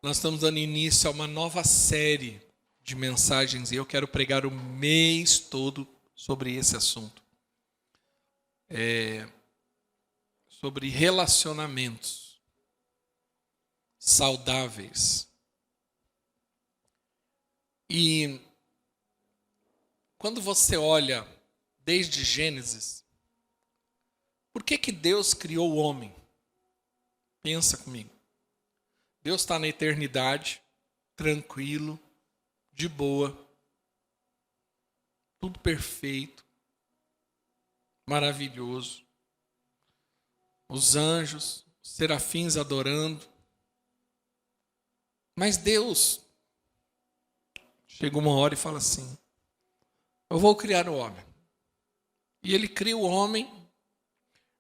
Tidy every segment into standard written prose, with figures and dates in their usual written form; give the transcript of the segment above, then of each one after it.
Nós estamos dando início a uma nova série de mensagens e eu quero pregar o mês todo sobre esse assunto. Sobre relacionamentos saudáveis. E quando você olha desde Gênesis, por que Deus criou o homem? Pensa comigo. Deus está na eternidade, tranquilo, de boa, tudo perfeito, maravilhoso. Os anjos, os serafins adorando. Mas Deus chega uma hora e fala assim: eu vou criar o homem. E ele cria o homem.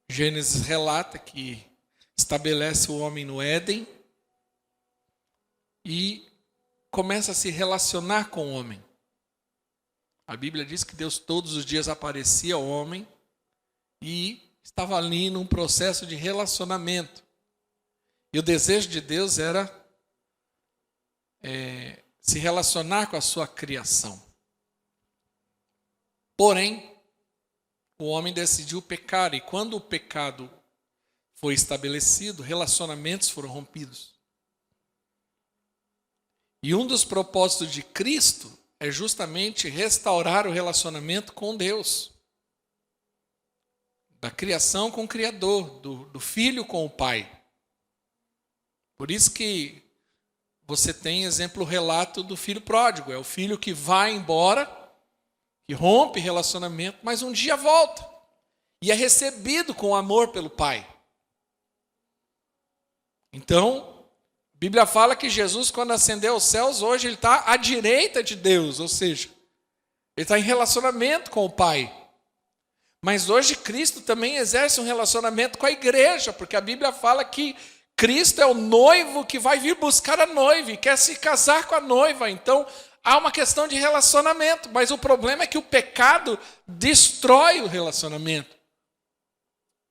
Gênesis relata que estabelece o homem no Éden e começa a se relacionar com o homem. A Bíblia diz que Deus todos os dias aparecia ao homem e estava ali num processo de relacionamento. E o desejo de Deus era se relacionar com a sua criação. Porém, o homem decidiu pecar, e quando o pecado foi estabelecido, relacionamentos foram rompidos. E um dos propósitos de Cristo é justamente restaurar o relacionamento com Deus. Da criação com o Criador, do filho com o Pai. Por isso que você tem exemplo, relato do filho pródigo. É o filho que vai embora, que rompe relacionamento, mas um dia volta. E é recebido com amor pelo Pai. Então, a Bíblia fala que Jesus, quando ascendeu aos céus, hoje ele está à direita de Deus. Ou seja, ele está em relacionamento com o Pai. Mas hoje Cristo também exerce um relacionamento com a igreja, porque a Bíblia fala que Cristo é o noivo que vai vir buscar a noiva e quer se casar com a noiva. Então, há uma questão de relacionamento, mas o problema é que o pecado destrói o relacionamento.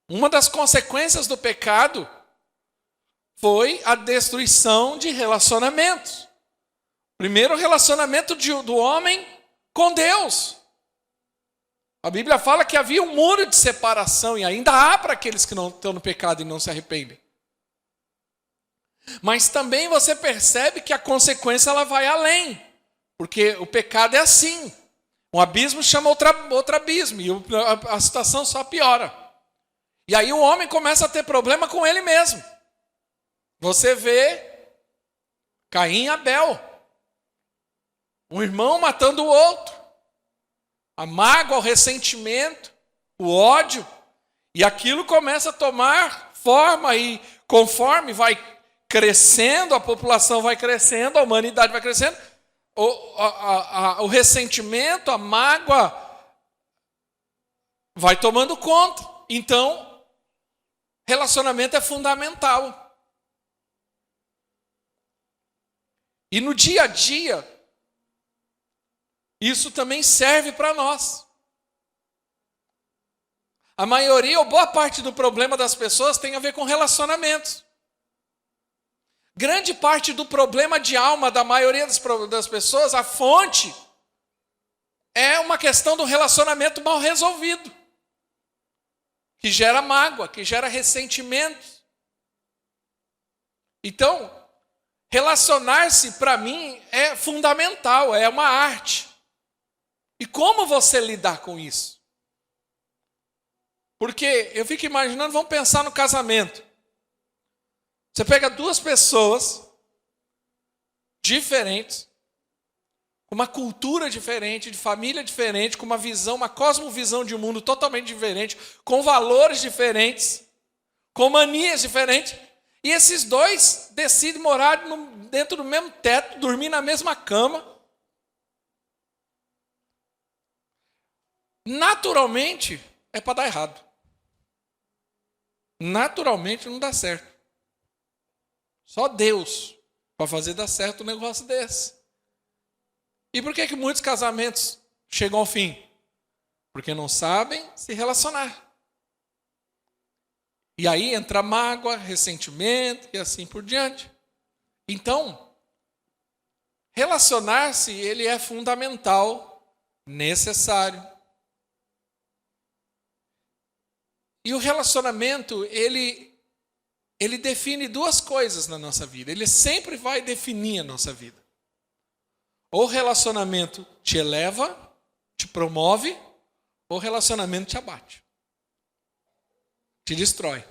Uma das consequências do pecado foi a destruição de relacionamentos. Primeiro, o relacionamento do homem com Deus. A Bíblia fala que havia um muro de separação, e ainda há para aqueles que não estão no pecado e não se arrependem. Mas também você percebe que a consequência ela vai além. Porque o pecado é assim. Um abismo chama outro abismo. E a situação só piora. E aí o homem começa a ter problema com ele mesmo. Você vê Caim e Abel. Um irmão matando o outro. A mágoa, o ressentimento, o ódio. E aquilo começa a tomar forma. E conforme vai crescendo, a população vai crescendo, a humanidade vai crescendo, o ressentimento, a mágoa vai tomando conta. Então, relacionamento é fundamental. E no dia a dia, isso também serve para nós. A maioria ou boa parte do problema das pessoas tem a ver com relacionamentos. Grande parte do problema de alma da maioria das pessoas, a fonte, é uma questão do relacionamento mal resolvido. Que gera mágoa, que gera ressentimento. Então, relacionar-se para mim é fundamental, é uma arte. E como você lidar com isso? Porque eu fico imaginando, vamos pensar no casamento. Você pega duas pessoas diferentes, com uma cultura diferente, de família diferente, com uma visão, uma cosmovisão de mundo totalmente diferente, com valores diferentes, com manias diferentes, e esses dois decidem morar dentro do mesmo teto, dormir na mesma cama. Naturalmente, é para dar errado. Naturalmente não dá certo. Só Deus para fazer dar certo um negócio desse. E por que muitos casamentos chegam ao fim? Porque não sabem se relacionar. E aí entra mágoa, ressentimento e assim por diante. Então, relacionar-se, ele é fundamental, necessário. E o relacionamento, ele define duas coisas na nossa vida. Ele sempre vai definir a nossa vida. Ou o relacionamento te eleva, te promove, ou o relacionamento te abate. Te destrói.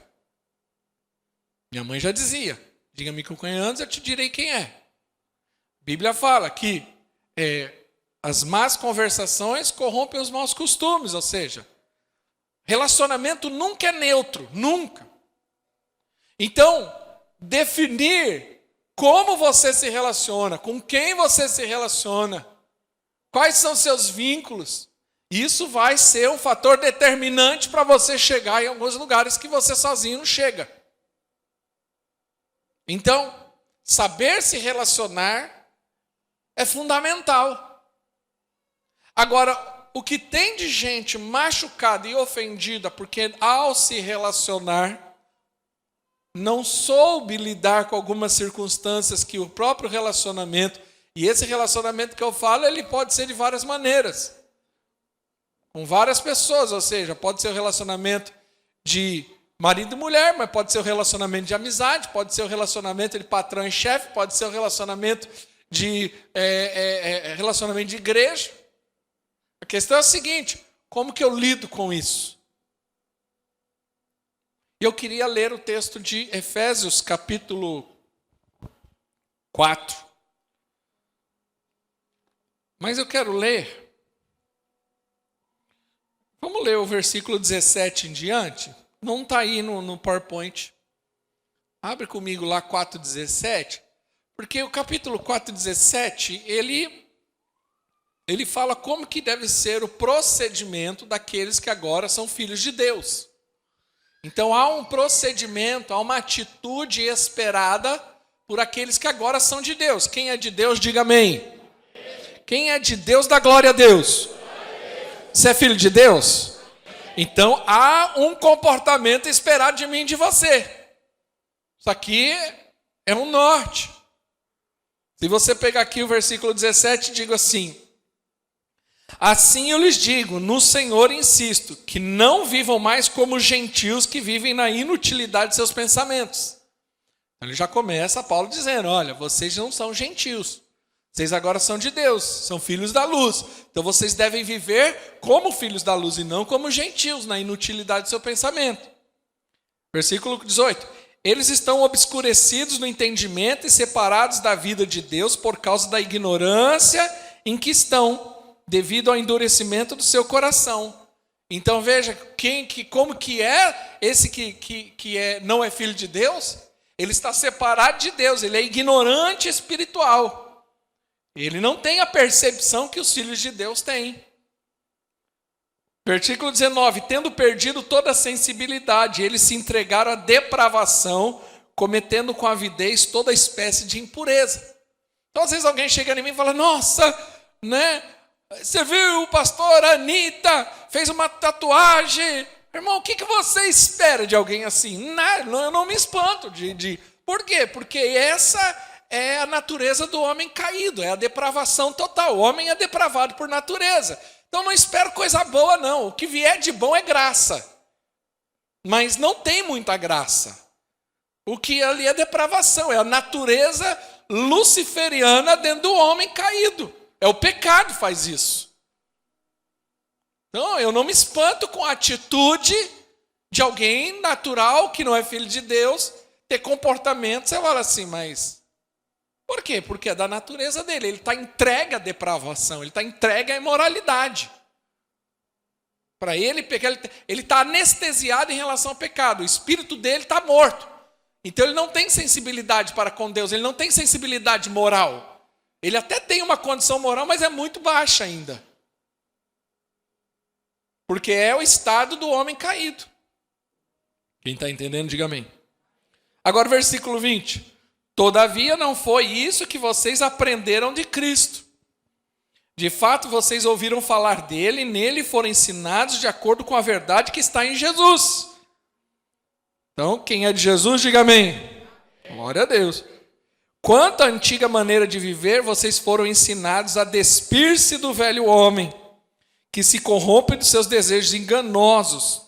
Minha mãe já dizia, diga-me com quem andas, eu te direi quem é. A Bíblia fala que as más conversações corrompem os maus costumes, ou seja, relacionamento nunca é neutro, nunca. Então, definir como você se relaciona, com quem você se relaciona, quais são seus vínculos, isso vai ser um fator determinante para você chegar em alguns lugares que você sozinho não chega. Então, saber se relacionar é fundamental. Agora, o que tem de gente machucada e ofendida porque ao se relacionar não soube lidar com algumas circunstâncias que o próprio relacionamento, e esse relacionamento que eu falo, ele pode ser de várias maneiras, com várias pessoas, ou seja, pode ser um relacionamento de marido e mulher, mas pode ser um relacionamento de amizade, pode ser um relacionamento de patrão e chefe, pode ser um relacionamento de relacionamento de igreja. A questão é a seguinte, como que eu lido com isso? Eu queria ler o texto de Efésios, capítulo 4. Mas eu quero ler. Vamos ler o versículo 17 em diante. Não está aí no PowerPoint. Abre comigo lá 4,17. Porque o capítulo 4,17, ele fala como que deve ser o procedimento daqueles que agora são filhos de Deus. Então há um procedimento, há uma atitude esperada por aqueles que agora são de Deus. Quem é de Deus, diga amém. Quem é de Deus, dá glória a Deus. Você é filho de Deus? Então há um comportamento esperado de mim e de você. Isso aqui é um norte. Se você pegar aqui o versículo 17, digo assim: assim eu lhes digo, no Senhor insisto, que não vivam mais como gentios que vivem na inutilidade de seus pensamentos. Então ele já começa, Paulo dizendo, olha, vocês não são gentios, vocês agora são de Deus, são filhos da luz. Então vocês devem viver como filhos da luz e não como gentios, na inutilidade do seu pensamento. Versículo 18, eles estão obscurecidos no entendimento e separados da vida de Deus por causa da ignorância em que estão, devido ao endurecimento do seu coração. Então veja, como que é esse que não é filho de Deus? Ele está separado de Deus, ele é ignorante espiritual. Ele não tem a percepção que os filhos de Deus têm. Versículo 19, tendo perdido toda a sensibilidade, eles se entregaram à depravação, cometendo com avidez toda espécie de impureza. Então às vezes alguém chega em mim e fala, nossa, né? Você viu o pastor Anitta, fez uma tatuagem. Irmão, o que você espera de alguém assim? Não, eu não me espanto. Por quê? Porque essa é a natureza do homem caído, é a depravação total. O homem é depravado por natureza. Então não espero coisa boa, não. O que vier de bom é graça. Mas não tem muita graça. O que ali é depravação, é a natureza luciferiana dentro do homem caído. É o pecado que faz isso. Então, eu não me espanto com a atitude de alguém natural, que não é filho de Deus, ter comportamento, você fala assim, mas por quê? Porque é da natureza dele. Ele está entregue à depravação, ele está entregue à imoralidade. Para ele, ele está anestesiado em relação ao pecado. O espírito dele está morto. Então, ele não tem sensibilidade para com Deus, ele não tem sensibilidade moral. Ele até tem uma condição moral, mas é muito baixa ainda. Porque é o estado do homem caído. Quem está entendendo, diga amém. Agora o versículo 20. Todavia não foi isso que vocês aprenderam de Cristo. De fato, vocês ouviram falar dele, e nele foram ensinados de acordo com a verdade que está em Jesus. Então, quem é de Jesus, diga amém. Glória a Deus. Quanto à antiga maneira de viver, vocês foram ensinados a despir-se do velho homem, que se corrompe dos seus desejos enganosos,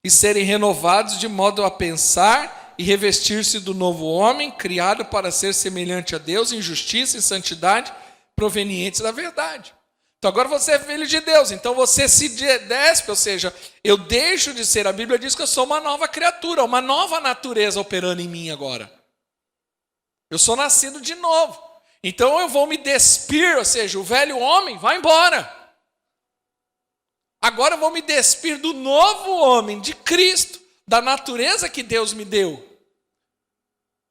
e serem renovados de modo a pensar e revestir-se do novo homem, criado para ser semelhante a Deus em justiça e santidade, provenientes da verdade. Então agora você é filho de Deus, então você se despe, ou seja, eu deixo de ser, a Bíblia diz que eu sou uma nova criatura, uma nova natureza operando em mim agora. Eu sou nascido de novo. Então eu vou me despir, ou seja, o velho homem vai embora. Agora eu vou me despir do novo homem, de Cristo, da natureza que Deus me deu.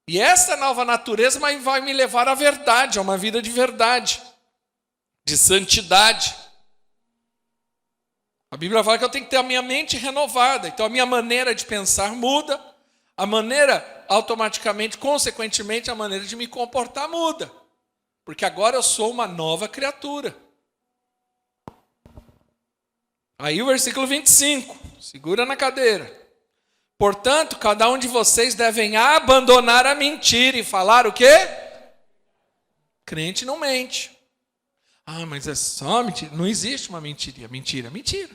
E essa nova natureza vai me levar à verdade, a uma vida de verdade, de santidade. A Bíblia fala que eu tenho que ter a minha mente renovada. Então a minha maneira de pensar muda, a maneira, automaticamente, consequentemente, a maneira de me comportar muda. Porque agora eu sou uma nova criatura. Aí o versículo 25, segura na cadeira. Portanto, cada um de vocês devem abandonar a mentira e falar o quê? Crente não mente. Ah, mas é só mentira. Não existe uma mentira. Mentira.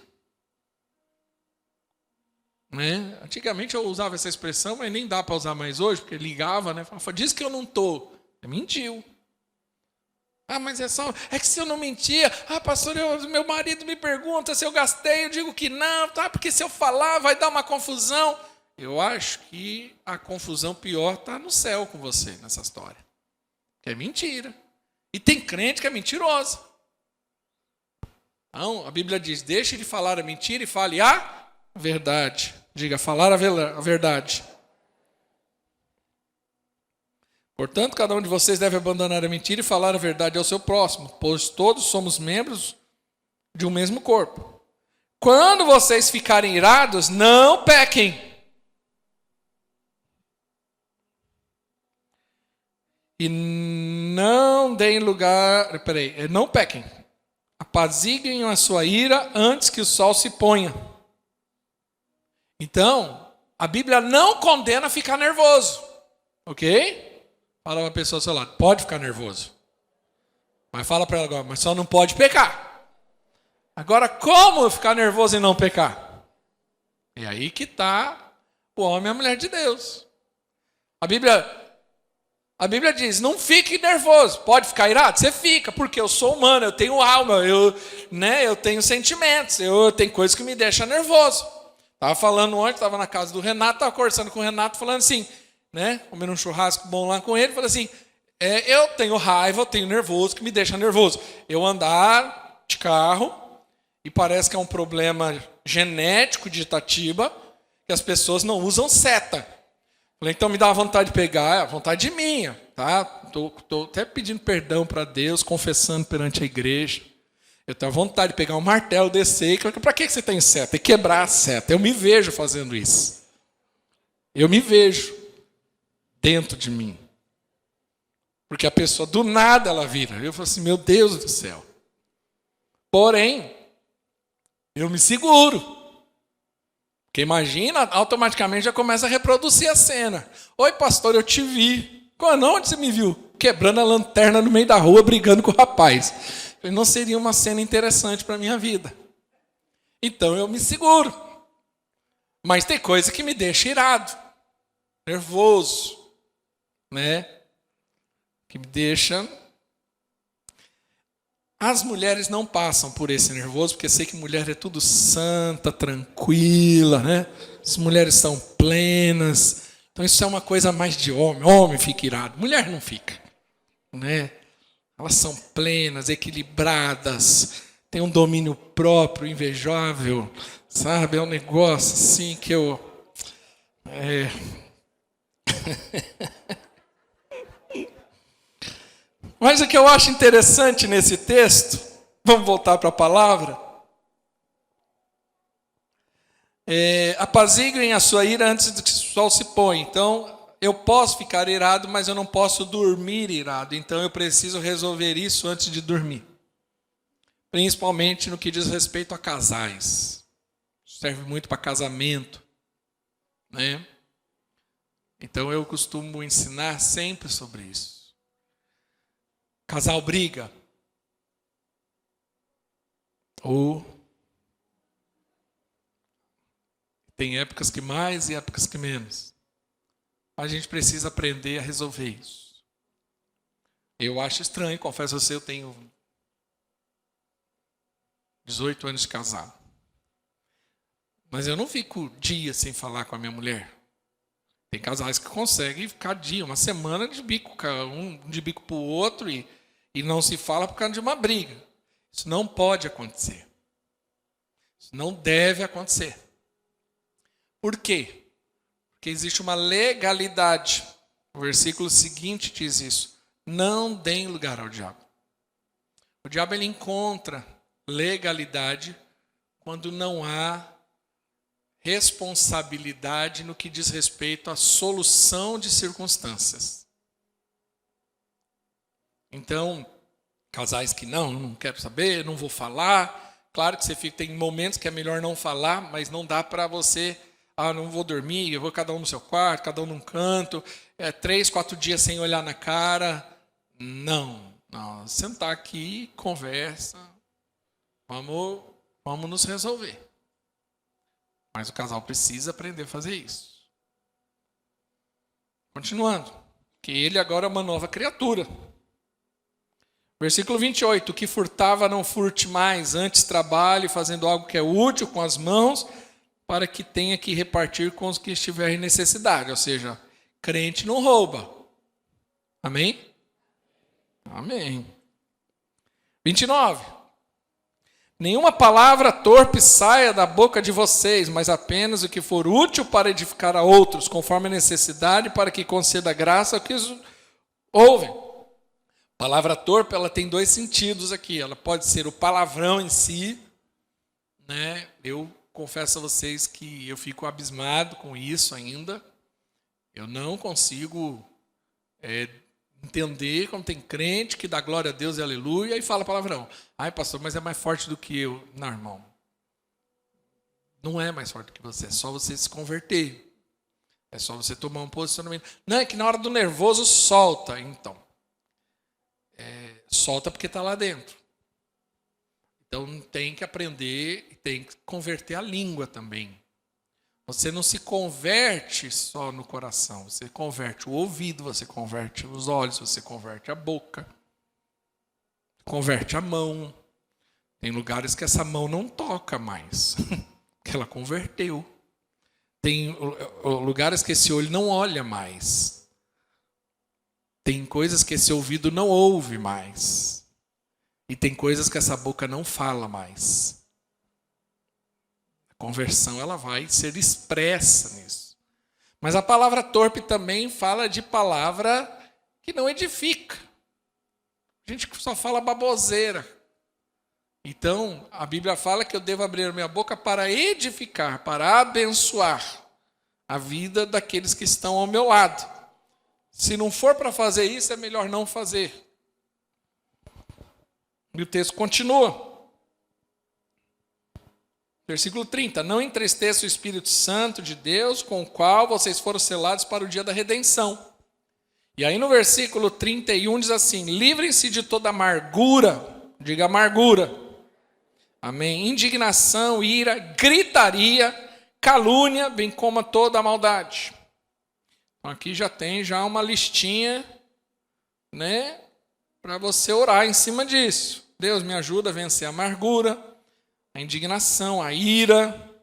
Né? Antigamente eu usava essa expressão, mas nem dá para usar mais hoje, porque ligava, né? Falava, diz que eu não estou. Mentiu. Ah, mas é que se eu não mentia, pastor, meu marido me pergunta se eu gastei, eu digo que não, tá? Porque se eu falar vai dar uma confusão. Eu acho que a confusão pior está no céu com você nessa história. Que é mentira. E tem crente que é mentiroso. Então, a Bíblia diz, deixe de falar a mentira e fale a verdade. Diga, falar a verdade. Portanto, cada um de vocês deve abandonar a mentira e falar a verdade ao seu próximo, pois todos somos membros de um mesmo corpo. Quando vocês ficarem irados, não pequem. E não deem lugar... não pequem. Apaziguem a sua ira antes que o sol se ponha. Então, a Bíblia não condena ficar nervoso. Ok? Fala uma pessoa ao seu lado, pode ficar nervoso. Mas fala para ela agora, mas só não pode pecar. Agora, como ficar nervoso e não pecar? É aí que está o homem e a mulher de Deus. A Bíblia diz, não fique nervoso. Pode ficar irado? Você fica, porque eu sou humano, eu tenho alma, eu tenho sentimentos, eu tenho coisas que me deixam nervoso. Estava falando ontem, estava na casa do Renato, estava conversando com o Renato, falando assim, né, comendo um churrasco bom lá com ele, falei assim, eu tenho raiva, eu tenho nervoso, que me deixa nervoso. Eu andar de carro, e parece que é um problema genético de Itatiba, que as pessoas não usam seta. Falei, então me dá vontade de pegar, a vontade minha, tá? Tô até pedindo perdão para Deus, confessando perante a igreja. Eu tenho vontade de pegar um martelo, descer, e para que você tem seta? E quebrar a seta. Eu me vejo fazendo isso. Eu me vejo dentro de mim. Porque a pessoa, do nada, ela vira. Eu falo assim, meu Deus do céu. Porém, eu me seguro. Porque imagina, automaticamente já começa a reproduzir a cena. Oi, pastor, eu te vi. Onde você me viu? Quebrando a lanterna no meio da rua, brigando com o rapaz. Não seria uma cena interessante para a minha vida. Então eu me seguro. Mas tem coisa que me deixa irado, nervoso, né? Que me deixa... As mulheres não passam por esse nervoso, porque sei que mulher é tudo santa, tranquila, né? As mulheres são plenas. Então isso é uma coisa mais de homem. Homem fica irado, mulher não fica, né? Elas são plenas, equilibradas, têm um domínio próprio, invejável, sabe? É um negócio assim que eu... Mas o que eu acho interessante nesse texto, vamos voltar para a palavra, apaziguem a sua ira antes que o sol se ponha. Então, eu posso ficar irado, mas eu não posso dormir irado. Então, eu preciso resolver isso antes de dormir. Principalmente no que diz respeito a casais. Serve muito para casamento, né? Então, eu costumo ensinar sempre sobre isso. Casal briga. Ou tem épocas que mais e épocas que menos. A gente precisa aprender a resolver isso. Eu acho estranho, confesso a você, eu tenho 18 anos de casado. Mas eu não fico dias sem falar com a minha mulher. Tem casais que conseguem ficar dia, uma semana de bico, um de bico para o outro e não se fala por causa de uma briga. Isso não pode acontecer. Isso não deve acontecer. Por quê? Porque existe uma legalidade. O versículo seguinte diz isso. Não deem lugar ao diabo. O diabo ele encontra legalidade quando não há responsabilidade no que diz respeito à solução de circunstâncias. Então, casais que não quero saber, não vou falar. Claro que tem momentos que é melhor não falar, mas não dá para você, não vou dormir, eu vou cada um no seu quarto, cada um num canto, 3, 4 dias sem olhar na cara. Não, sentar aqui, conversa, vamos nos resolver. Mas o casal precisa aprender a fazer isso. Continuando, que ele agora é uma nova criatura. Versículo 28, o que furtava não furte mais, antes trabalhe fazendo algo que é útil com as mãos, para que tenha que repartir com os que estiverem em necessidade. Ou seja, crente não rouba. Amém? Amém. 29. Nenhuma palavra torpe saia da boca de vocês, mas apenas o que for útil para edificar a outros, conforme a necessidade, para que conceda graça ao que os ouvem. A palavra torpe, ela tem 2 sentidos aqui. Ela pode ser o palavrão em si, né? Eu confesso a vocês que eu fico abismado com isso ainda. Eu não consigo entender como tem crente que dá glória a Deus e aleluia e fala palavrão. Ai, pastor, mas é mais forte do que eu. Não, irmão. Não é mais forte do que você. É só você se converter. É só você tomar um posicionamento. Não, é que na hora do nervoso solta. Então. Solta porque está lá dentro. Então tem que aprender e tem que converter a língua também. Você não se converte só no coração, você converte o ouvido, você converte os olhos, você converte a boca, converte a mão. Tem lugares que essa mão não toca mais, que ela converteu. Tem lugares que esse olho não olha mais. Tem coisas que esse ouvido não ouve mais. E tem coisas que essa boca não fala mais. A conversão ela vai ser expressa nisso. Mas a palavra torpe também fala de palavra que não edifica. A gente só fala baboseira. Então, a Bíblia fala que eu devo abrir a minha boca para edificar, para abençoar a vida daqueles que estão ao meu lado. Se não for para fazer isso, é melhor não fazer. E o texto continua. Versículo 30. Não entristeça o Espírito Santo de Deus, com o qual vocês foram selados para o dia da redenção. E aí no versículo 31 diz assim: livrem-se de toda amargura, diga amargura, amém, indignação, ira, gritaria, calúnia, bem como toda a maldade. Então aqui já tem uma listinha, né, para você orar em cima disso. Deus me ajuda a vencer a amargura, a indignação, a ira,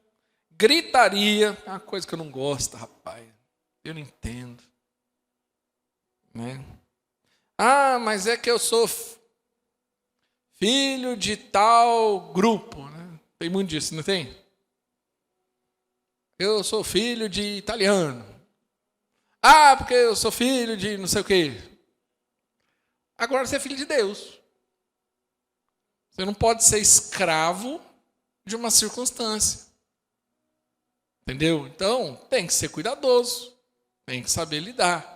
gritaria, é uma coisa que eu não gosto, rapaz, eu não entendo. Né? Ah, mas é que eu sou filho de tal grupo, né? Tem muito disso, não tem? Eu sou filho de italiano. Ah, porque eu sou filho de não sei o quê. Agora você é filho de Deus. Você não pode ser escravo de uma circunstância. Entendeu? Então, tem que ser cuidadoso. Tem que saber lidar.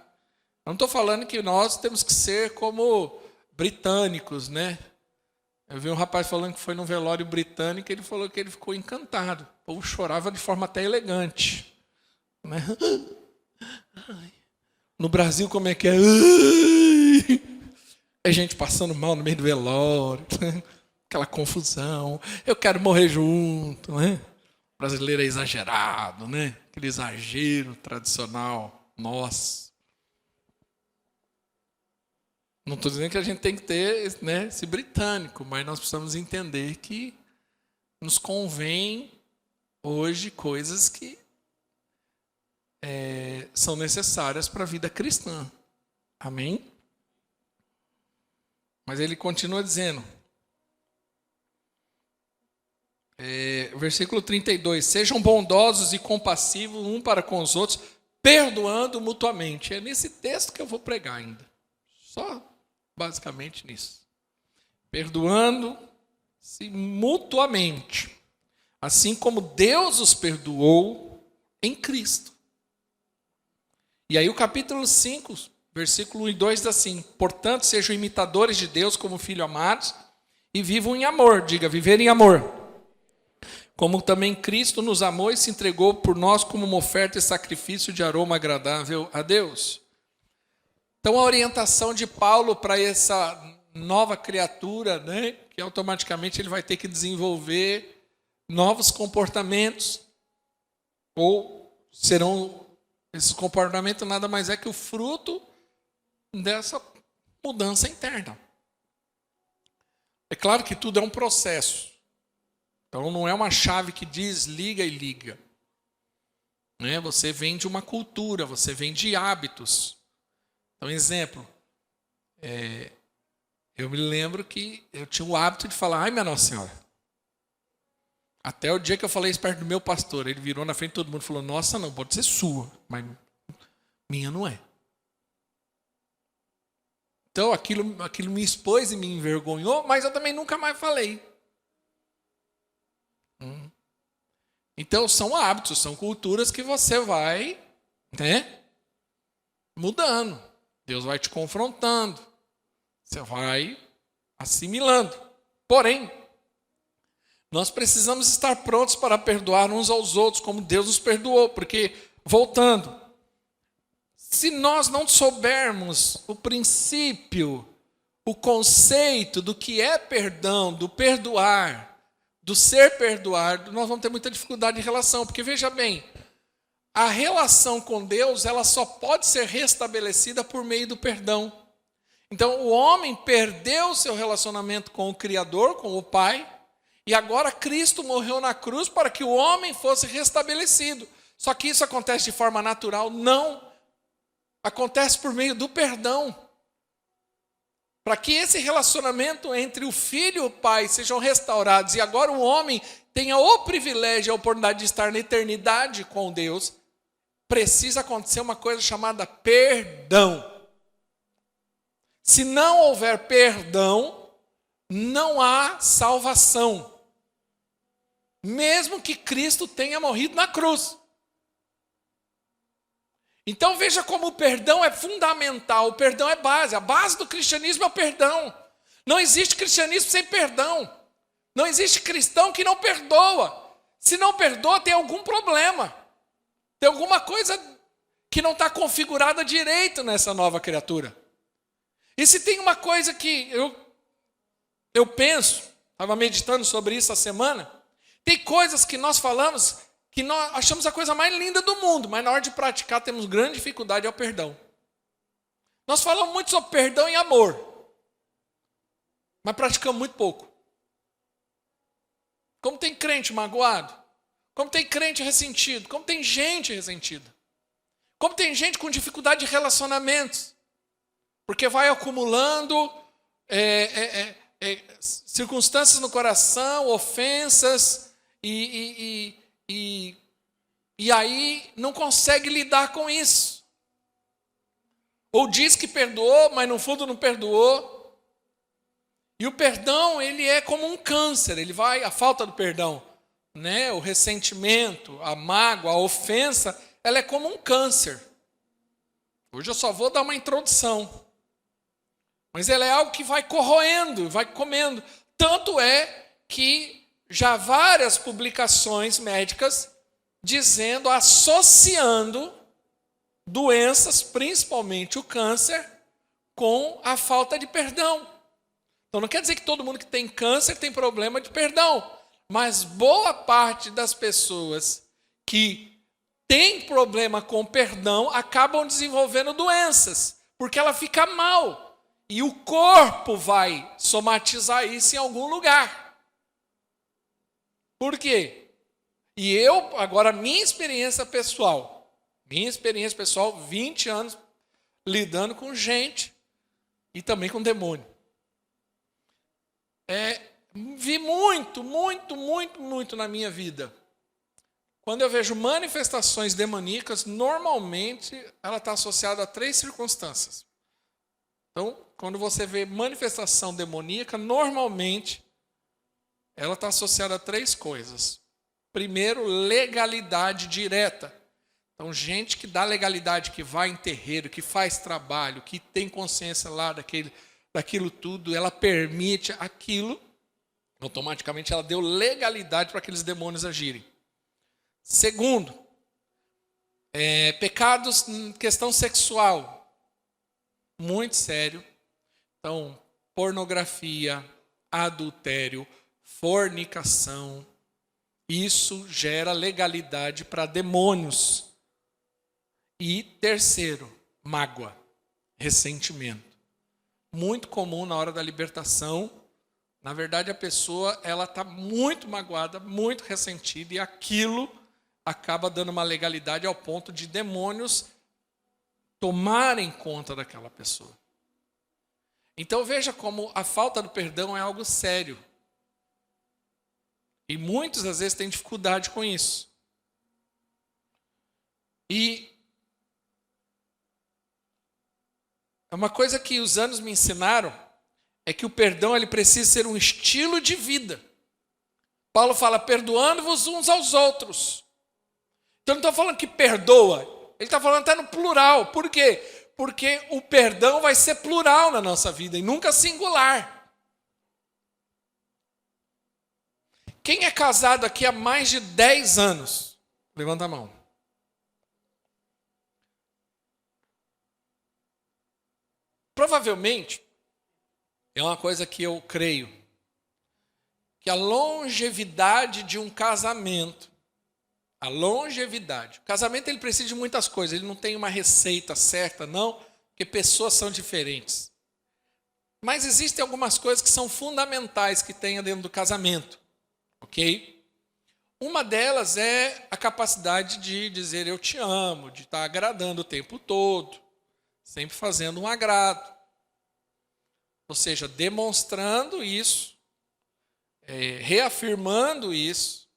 Eu não estou falando que nós temos que ser como britânicos, né? Eu vi um rapaz falando que foi num velório britânico e ele falou que ele ficou encantado. O povo chorava de forma até elegante. Né? No Brasil, como é que é? É gente passando mal no meio do velório, aquela confusão. Eu quero morrer junto, né? O brasileiro é exagerado, né? Aquele exagero tradicional nosso. Não estou dizendo que a gente tem que ter, né, esse britânico, mas nós precisamos entender que nos convém hoje coisas que são necessárias para a vida cristã. Amém? Mas ele continua dizendo, versículo 32, sejam bondosos e compassivos um para com os outros, perdoando mutuamente. É nesse texto que eu vou pregar ainda. Só basicamente nisso. Perdoando-se mutuamente, assim como Deus os perdoou em Cristo. E aí o capítulo 5, versículo 1 e 2 diz assim, portanto, sejam imitadores de Deus como filhos amados e vivam em amor. Diga, viver em amor. Como também Cristo nos amou e se entregou por nós como uma oferta e sacrifício de aroma agradável a Deus. Então a orientação de Paulo para essa nova criatura, né, que automaticamente ele vai ter que desenvolver novos comportamentos, ou serão, esse comportamento nada mais é que o fruto dessa mudança interna. É claro que tudo é um processo. Então não é uma chave que diz liga e liga. Né? Você vem de uma cultura, você vem de hábitos. Então, exemplo, eu me lembro que eu tinha o hábito de falar, ai minha Nossa Senhora. Até o dia que eu falei isso perto do meu pastor, ele virou na frente de todo mundo e falou, nossa não, pode ser sua, mas minha não é. Então aquilo me expôs e me envergonhou, mas eu também nunca mais falei. Então são hábitos, são culturas que você vai, né, mudando. Deus vai te confrontando. Você vai assimilando. Porém, nós precisamos estar prontos para perdoar uns aos outros, como Deus nos perdoou. Porque, voltando, se nós não soubermos o princípio, o conceito do que é perdão, do perdoar, do ser perdoado, nós vamos ter muita dificuldade em relação. Porque, veja bem, a relação com Deus, ela só pode ser restabelecida por meio do perdão. Então, o homem perdeu o seu relacionamento com o Criador, com o Pai, e agora Cristo morreu na cruz para que o homem fosse restabelecido. Só que isso acontece de forma natural? Não. Acontece por meio do perdão. Para que esse relacionamento entre o filho e o pai sejam restaurados, e agora o homem tenha o privilégio e a oportunidade de estar na eternidade com Deus, precisa acontecer uma coisa chamada perdão. Se não houver perdão, não há salvação. Mesmo que Cristo tenha morrido na cruz. Então veja como o perdão é fundamental, o perdão é base. A base do cristianismo é o perdão. Não existe cristianismo sem perdão. Não existe cristão que não perdoa. Se não perdoa, tem algum problema. Tem alguma coisa que não está configurada direito nessa nova criatura. E se tem uma coisa que eu penso, estava meditando sobre isso essa semana, tem coisas que nós falamos que nós achamos a coisa mais linda do mundo, mas na hora de praticar temos grande dificuldade ao perdão. Nós falamos muito sobre perdão e amor, mas praticamos muito pouco. Como tem crente magoado, como tem crente ressentido, como tem gente ressentida, como tem gente com dificuldade de relacionamentos, porque vai acumulando circunstâncias no coração, ofensas, e aí não consegue lidar com isso. Ou diz que perdoou, mas no fundo não perdoou. E o perdão, ele é como um câncer, a falta do perdão, né? O ressentimento, a mágoa, a ofensa, ela é como um câncer. Hoje eu só vou dar uma introdução. Mas ela é algo que vai corroendo, vai comendo. Tanto é que já várias publicações médicas dizendo, associando doenças, principalmente o câncer, com a falta de perdão. Então não quer dizer que todo mundo que tem câncer tem problema de perdão, mas boa parte das pessoas que têm problema com perdão acabam desenvolvendo doenças, porque ela fica mal e o corpo vai somatizar isso em algum lugar. Por quê? E agora minha experiência pessoal, 20 anos lidando com gente e também com demônio. Vi muito na minha vida. Quando eu vejo manifestações demoníacas, normalmente ela está associada a 3 circunstâncias. Então, quando você vê manifestação demoníaca, normalmente ela está associada a 3 coisas. Primeiro, legalidade direta. Então, gente que dá legalidade, que vai em terreiro, que faz trabalho, que tem consciência lá daquilo tudo, ela permite aquilo, automaticamente ela deu legalidade para aqueles demônios agirem. Segundo, pecados em questão sexual, muito sério. Então, pornografia, adultério, fornicação, isso gera legalidade para demônios. E terceiro, mágoa, ressentimento. Muito comum na hora da libertação. Na verdade, a pessoa está muito magoada, muito ressentida, e aquilo acaba dando uma legalidade ao ponto de demônios tomarem conta daquela pessoa. Então veja como a falta do perdão é algo sério. E muitos, às vezes, têm dificuldade com isso. E uma coisa que os anos me ensinaram é que o perdão ele precisa ser um estilo de vida. Paulo fala, perdoando-vos uns aos outros. Então, não estou falando que perdoa. Ele está falando até no plural. Por quê? Porque o perdão vai ser plural na nossa vida e nunca singular. Quem é casado aqui há mais de 10 anos? Levanta a mão. Provavelmente, é uma coisa que eu creio, que a longevidade de um casamento, o casamento ele precisa de muitas coisas, ele não tem uma receita certa, não, porque pessoas são diferentes. Mas existem algumas coisas que são fundamentais que tenha dentro do casamento, ok? Uma delas é a capacidade de dizer eu te amo, de estar agradando o tempo todo, sempre fazendo um agrado. Ou seja, demonstrando isso, reafirmando isso.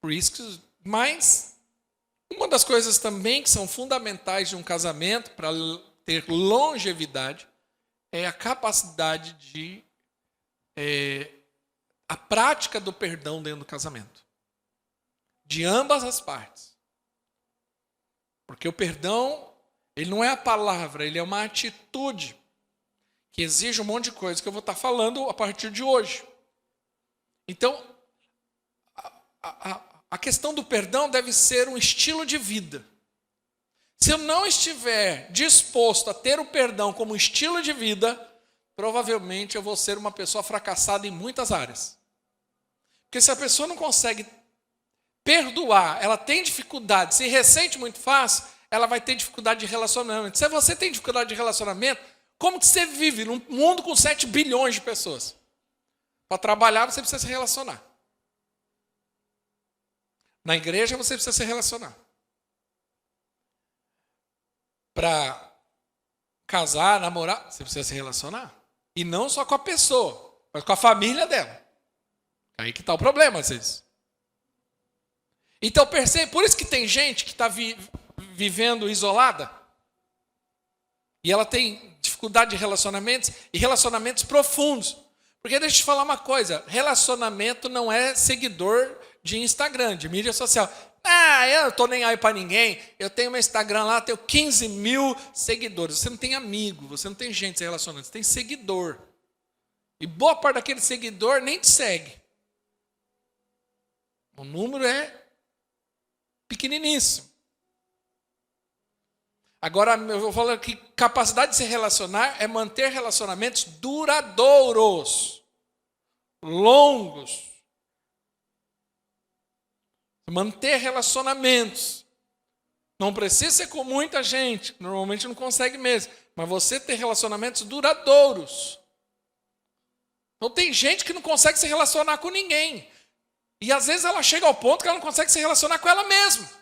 Por isso mas uma das coisas também que são fundamentais de um casamento para ter longevidade é a capacidade de a prática do perdão dentro do casamento. De ambas as partes. Porque o perdão, ele não é a palavra, ele é uma atitude que exige um monte de coisa que eu vou estar falando a partir de hoje. Então, a questão do perdão deve ser um estilo de vida. Se eu não estiver disposto a ter o perdão como estilo de vida, provavelmente eu vou ser uma pessoa fracassada em muitas áreas. Porque se a pessoa não consegue perdoar, ela tem dificuldade, se ressente muito fácil, ela vai ter dificuldade de relacionamento. Se você tem dificuldade de relacionamento, como que você vive num mundo com 7 bilhões de pessoas? Para trabalhar, você precisa se relacionar. Na igreja, você precisa se relacionar. Para casar, namorar, você precisa se relacionar. E não só com a pessoa, mas com a família dela. Aí que está o problema, às vezes. Então, percebe, por isso que tem gente que está vivendo isolada. E ela tem dificuldade de relacionamentos e relacionamentos profundos. Porque deixa eu te falar uma coisa, relacionamento não é seguidor de Instagram, de mídia social. Eu não estou nem aí para ninguém, eu tenho meu Instagram lá, tenho 15 mil seguidores. Você não tem amigo, você não tem gente se relacionando, você tem seguidor. E boa parte daquele seguidor nem te segue. O número é pequeniníssimo. Agora, eu vou falar que capacidade de se relacionar é manter relacionamentos duradouros, longos. Manter relacionamentos. Não precisa ser com muita gente, normalmente não consegue mesmo, mas você ter relacionamentos duradouros. Então tem gente que não consegue se relacionar com ninguém. E às vezes ela chega ao ponto que ela não consegue se relacionar com ela mesma.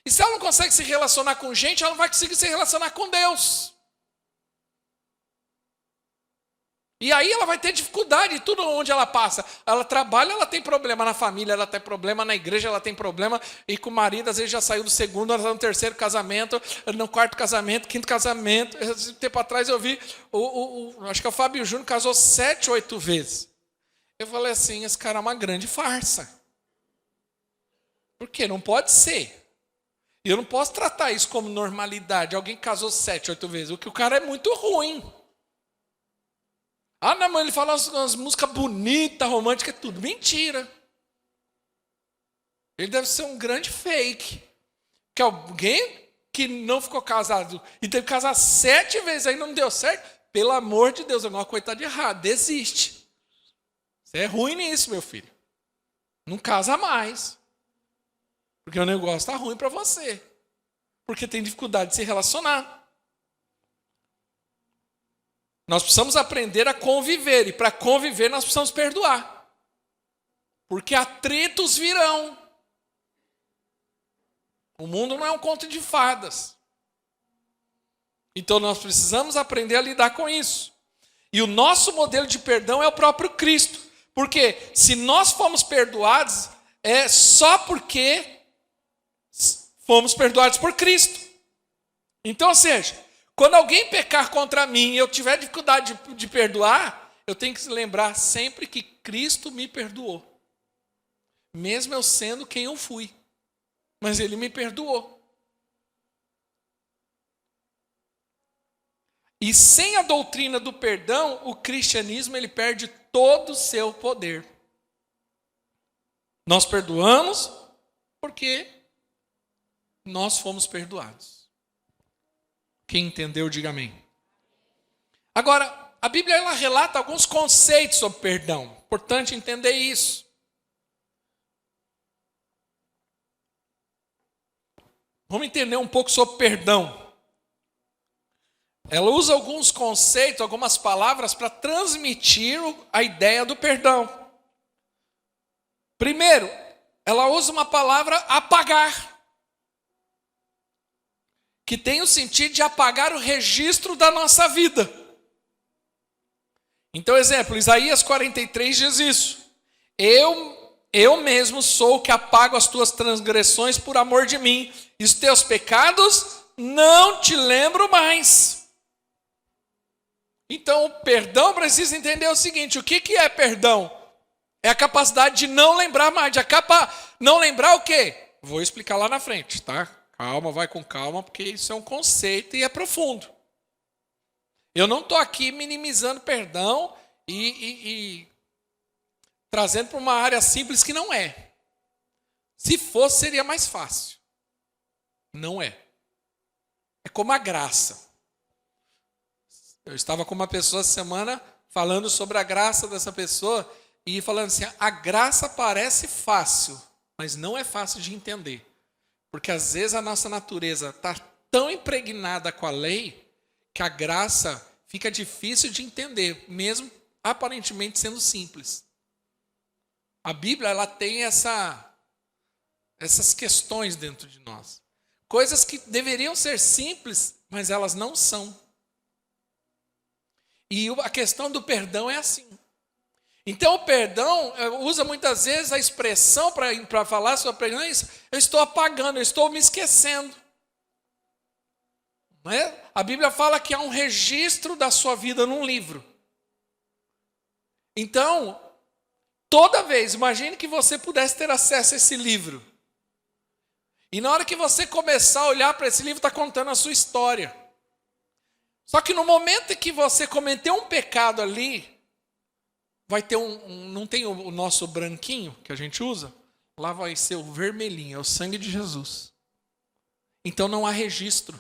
E se ela não consegue se relacionar com gente, ela não vai conseguir se relacionar com Deus. E aí ela vai ter dificuldade em tudo onde ela passa. Ela trabalha, ela tem problema na família, ela tem problema na igreja, ela tem problema. E com o marido, às vezes já saiu do segundo, ela está no terceiro casamento, no quarto casamento, quinto casamento. Esse tempo atrás eu vi, acho que é o Fábio Júnior casou 7, 8 vezes. Eu falei assim, esse cara é uma grande farsa. Por quê? Não pode ser. E eu não posso tratar isso como normalidade. Alguém casou 7, 8 vezes. O que o cara é muito ruim. Ah, não, mas ele fala umas músicas bonitas, românticas, é tudo mentira. Ele deve ser um grande fake. Que alguém que não ficou casado e teve que casar 7 vezes aí não deu certo. Pelo amor de Deus, alguma coisa está de errado. Desiste. Você é ruim nisso, meu filho. Não casa mais. Porque o negócio está ruim para você. Porque tem dificuldade de se relacionar. Nós precisamos aprender a conviver. E para conviver nós precisamos perdoar. Porque atritos virão. O mundo não é um conto de fadas. Então nós precisamos aprender a lidar com isso. E o nosso modelo de perdão é o próprio Cristo. Porque se nós fomos perdoados, é só porque fomos perdoados por Cristo. Então, ou seja, quando alguém pecar contra mim e eu tiver dificuldade de perdoar, eu tenho que se lembrar sempre que Cristo me perdoou. Mesmo eu sendo quem eu fui. Mas Ele me perdoou. E sem a doutrina do perdão, o cristianismo ele perde todo o seu poder. Nós perdoamos porque nós fomos perdoados. Quem entendeu, diga amém. Agora, a Bíblia ela relata alguns conceitos sobre perdão. Importante entender isso. Vamos entender um pouco sobre perdão. Ela usa alguns conceitos, algumas palavras para transmitir a ideia do perdão. Primeiro, ela usa uma palavra apagar, que tem o sentido de apagar o registro da nossa vida. Então, exemplo, Isaías 43 diz isso. Eu mesmo sou o que apago as tuas transgressões por amor de mim, e os teus pecados não te lembro mais. Então, o perdão precisa entender o seguinte, o que é perdão? É a capacidade de não lembrar mais, não lembrar o quê? Vou explicar lá na frente, tá? Calma, vai com calma, porque isso é um conceito e é profundo. Eu não estou aqui minimizando perdão e trazendo para uma área simples que não é. Se fosse, seria mais fácil. Não é. É como a graça. Eu estava com uma pessoa essa semana falando sobre a graça dessa pessoa e falando assim, a graça parece fácil, mas não é fácil de entender. Porque às vezes a nossa natureza está tão impregnada com a lei que a graça fica difícil de entender, mesmo aparentemente sendo simples. A Bíblia ela tem essas questões dentro de nós. Coisas que deveriam ser simples, mas elas não são. E a questão do perdão é assim. Então o perdão usa muitas vezes a expressão para falar sobre perdão, é isso. Eu estou apagando, eu estou me esquecendo. Não é? A Bíblia fala que há um registro da sua vida num livro. Então, toda vez, imagine que você pudesse ter acesso a esse livro. E na hora que você começar a olhar para esse livro, está contando a sua história. Só que no momento em que você cometeu um pecado ali, vai ter não tem o nosso branquinho que a gente usa? Lá vai ser o vermelhinho, é o sangue de Jesus. Então não há registro.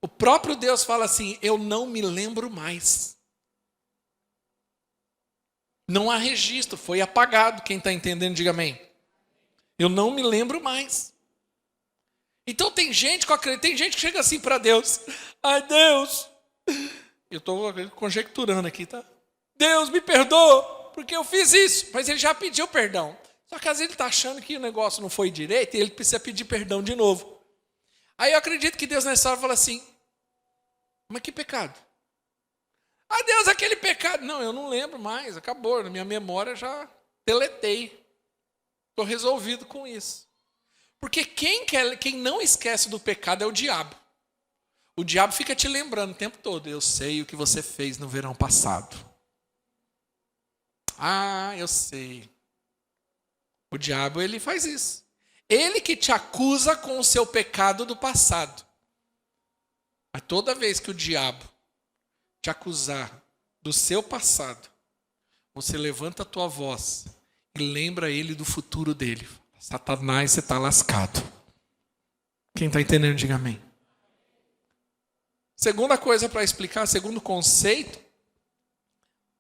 O próprio Deus fala assim: eu não me lembro mais. Não há registro, foi apagado. Quem está entendendo, diga amém. Eu não me lembro mais. Então tem gente que chega assim para Deus: ai Deus, eu estou conjecturando aqui, tá? Deus, me perdoa, porque eu fiz isso. Mas ele já pediu perdão. Só que às vezes ele está achando que o negócio não foi direito e ele precisa pedir perdão de novo. Aí eu acredito que Deus nessa hora fala assim: mas que pecado? Ah, Deus, aquele pecado. Não, eu não lembro mais, acabou. Na minha memória já deletei. Estou resolvido com isso. Porque quem não esquece do pecado é o diabo. O diabo fica te lembrando o tempo todo: eu sei o que você fez no verão passado. Ah, eu sei. O diabo, ele faz isso. Ele que te acusa com o seu pecado do passado. Mas toda vez que o diabo te acusar do seu passado, você levanta a tua voz e lembra ele do futuro dele. Satanás, você está lascado. Quem está entendendo, diga amém. Segunda coisa para explicar, segundo conceito,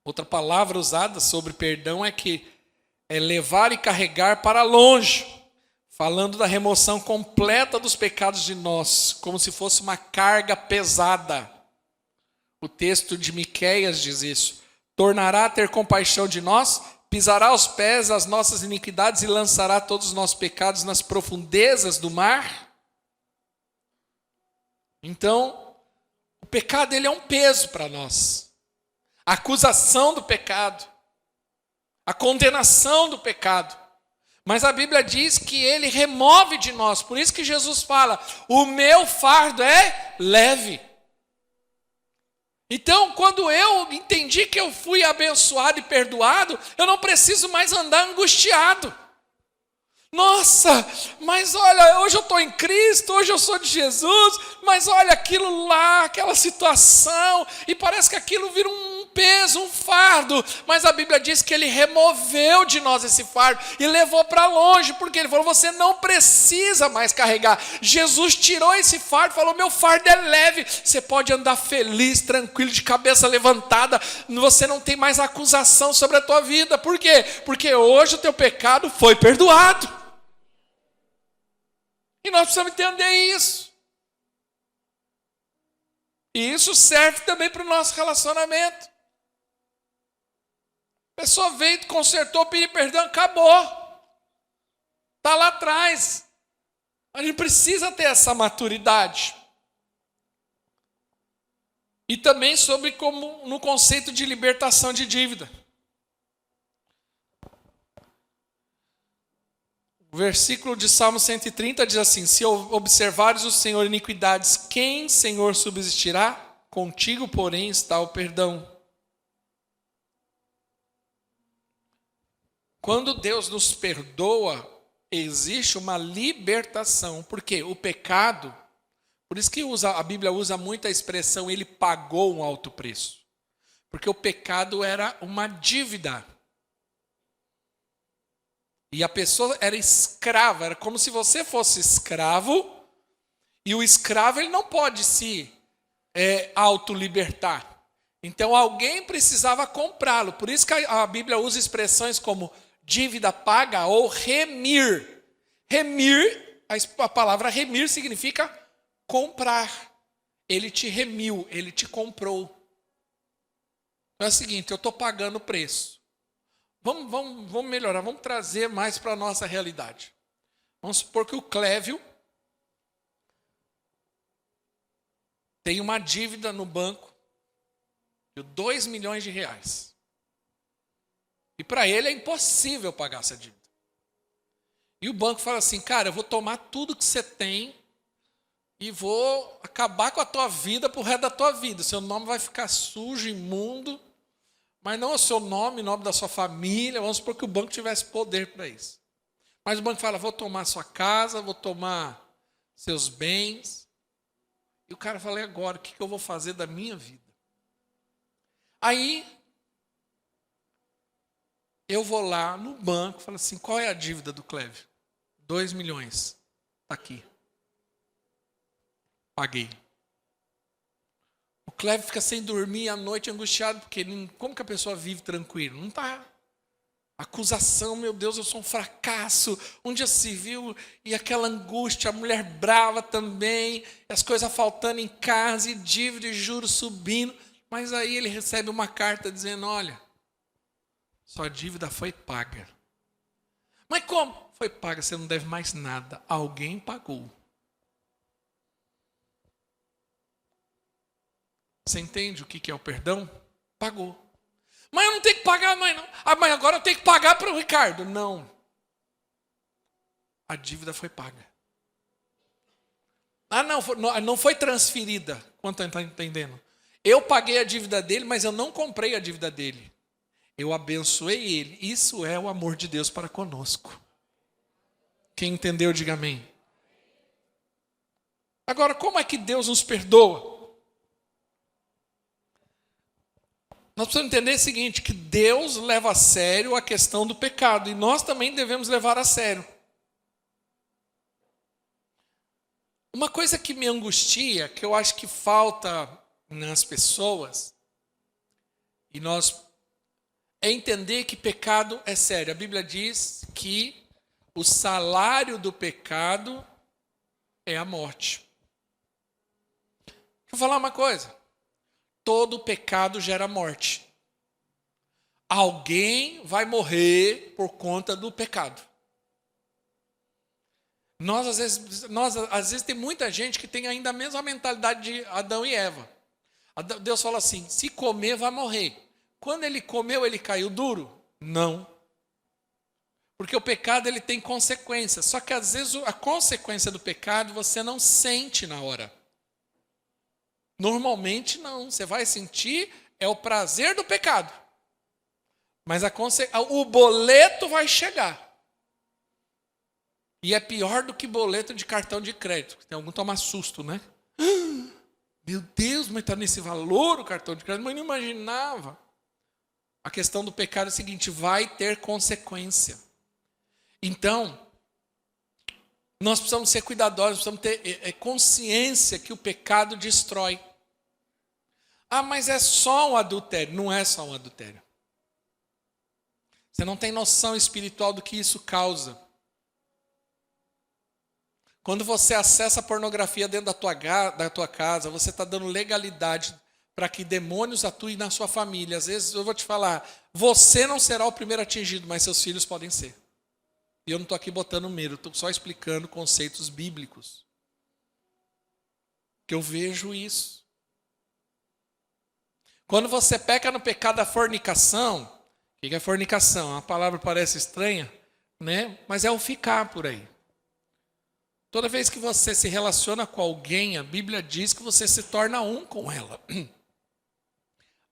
outra palavra usada sobre perdão é que é levar e carregar para longe, falando da remoção completa dos pecados de nós, como se fosse uma carga pesada. O texto de Miqueias diz isso: tornará a ter compaixão de nós, pisará aos pés as nossas iniquidades e lançará todos os nossos pecados nas profundezas do mar. Então, o pecado, ele é um peso para nós. A acusação do pecado, a condenação do pecado. Mas a Bíblia diz que ele remove de nós. Por isso que Jesus fala: o meu fardo é leve. Então, quando eu entendi que eu fui abençoado e perdoado, eu não preciso mais andar angustiado. Nossa, mas olha, hoje eu estou em Cristo, hoje eu sou de Jesus, mas olha aquilo lá, aquela situação, e parece que aquilo vira um peso, um fardo. Mas a Bíblia diz que ele removeu de nós esse fardo e levou para longe, porque ele falou: você não precisa mais carregar. Jesus tirou esse fardo e falou: meu fardo é leve, você pode andar feliz, tranquilo, de cabeça levantada, você não tem mais acusação sobre a tua vida. Por quê? Porque hoje o teu pecado foi perdoado. E nós precisamos entender isso. E isso serve também para o nosso relacionamento. A pessoa veio, consertou, pediu perdão, acabou. Está lá atrás. A gente precisa ter essa maturidade. E também sobre como no conceito de libertação de dívida. O versículo de Salmo 130 diz assim: se observares o Senhor iniquidades, quem, Senhor, subsistirá? Contigo, porém, está o perdão. Quando Deus nos perdoa, existe uma libertação. Por quê? O pecado, por isso que a Bíblia usa muito a expressão: ele pagou um alto preço. Porque o pecado era uma dívida. E a pessoa era escrava, era como se você fosse escravo, e o escravo ele não pode se autolibertar. Então alguém precisava comprá-lo. Por isso que a Bíblia usa expressões como dívida paga ou remir. Remir, a palavra remir significa comprar. Ele te remiu, ele te comprou. Então é o seguinte: eu estou pagando o preço. Vamos melhorar, vamos trazer mais para a nossa realidade. Vamos supor que o Clévio tem uma dívida no banco de 2 milhões de reais. E para ele é impossível pagar essa dívida. E o banco fala assim: cara, eu vou tomar tudo que você tem e vou acabar com a tua vida para o resto da tua vida. Seu nome vai ficar sujo, imundo. Mas não o seu nome, o nome da sua família. Vamos supor que o banco tivesse poder para isso. Mas o banco fala: vou tomar sua casa, vou tomar seus bens. E o cara fala: e agora? O que eu vou fazer da minha vida? Aí, eu vou lá no banco e falo assim: qual é a dívida do Clévio? 2 milhões. Está aqui. Paguei. Cleber fica sem dormir à noite, angustiado, porque como que a pessoa vive tranquilo? Não está. Acusação, meu Deus, eu sou um fracasso. Onde já se viu? E aquela angústia, a mulher brava também, as coisas faltando em casa, e dívida e juros subindo. Mas aí ele recebe uma carta dizendo, olha, sua dívida foi paga. Mas como? Foi paga, você não deve mais nada. Alguém pagou. Você entende o que é o perdão? Pagou. Mas eu não tenho que pagar mais não. Ah, mas agora eu tenho que pagar para o Ricardo. Não. A dívida foi paga. Ah, não foi transferida. Quanto está entendendo? Eu paguei a dívida dele, mas eu não comprei a dívida dele. Eu abençoei ele. Isso é o amor de Deus para conosco. Quem entendeu, diga amém. Agora, como é que Deus nos perdoa? Nós precisamos entender o seguinte, que Deus leva a sério a questão do pecado, e nós também devemos levar a sério. Uma coisa que me angustia, que eu acho que falta nas pessoas, é entender que pecado é sério. A Bíblia diz que o salário do pecado é a morte. Deixa eu falar uma coisa. Todo pecado gera morte. Alguém vai morrer por conta do pecado. Às vezes tem muita gente que tem ainda a mesma mentalidade de Adão e Eva. Deus fala assim, se comer vai morrer. Quando ele comeu, ele caiu duro? Não. Porque o pecado ele tem consequências. Só que às vezes a consequência do pecado você não sente na hora. Normalmente não, você vai sentir é o prazer do pecado. Mas o boleto vai chegar. E é pior do que boleto de cartão de crédito. Tem algum que toma susto, né? Meu Deus, mas está nesse valor o cartão de crédito? Mas não imaginava. A questão do pecado é a seguinte, vai ter consequência. Então, nós precisamos ser cuidadosos, precisamos ter consciência que o pecado destrói. Ah, mas é só um adultério. Não é só um adultério. Você não tem noção espiritual do que isso causa. Quando você acessa a pornografia dentro da tua casa, você está dando legalidade para que demônios atuem na sua família. Às vezes, eu vou te falar, você não será o primeiro atingido, mas seus filhos podem ser. E eu não estou aqui botando medo, estou só explicando conceitos bíblicos. Que eu vejo isso. Quando você peca no pecado da fornicação, o que é fornicação? A palavra parece estranha, né? Mas é o ficar por aí. Toda vez que você se relaciona com alguém, a Bíblia diz que você se torna um com ela.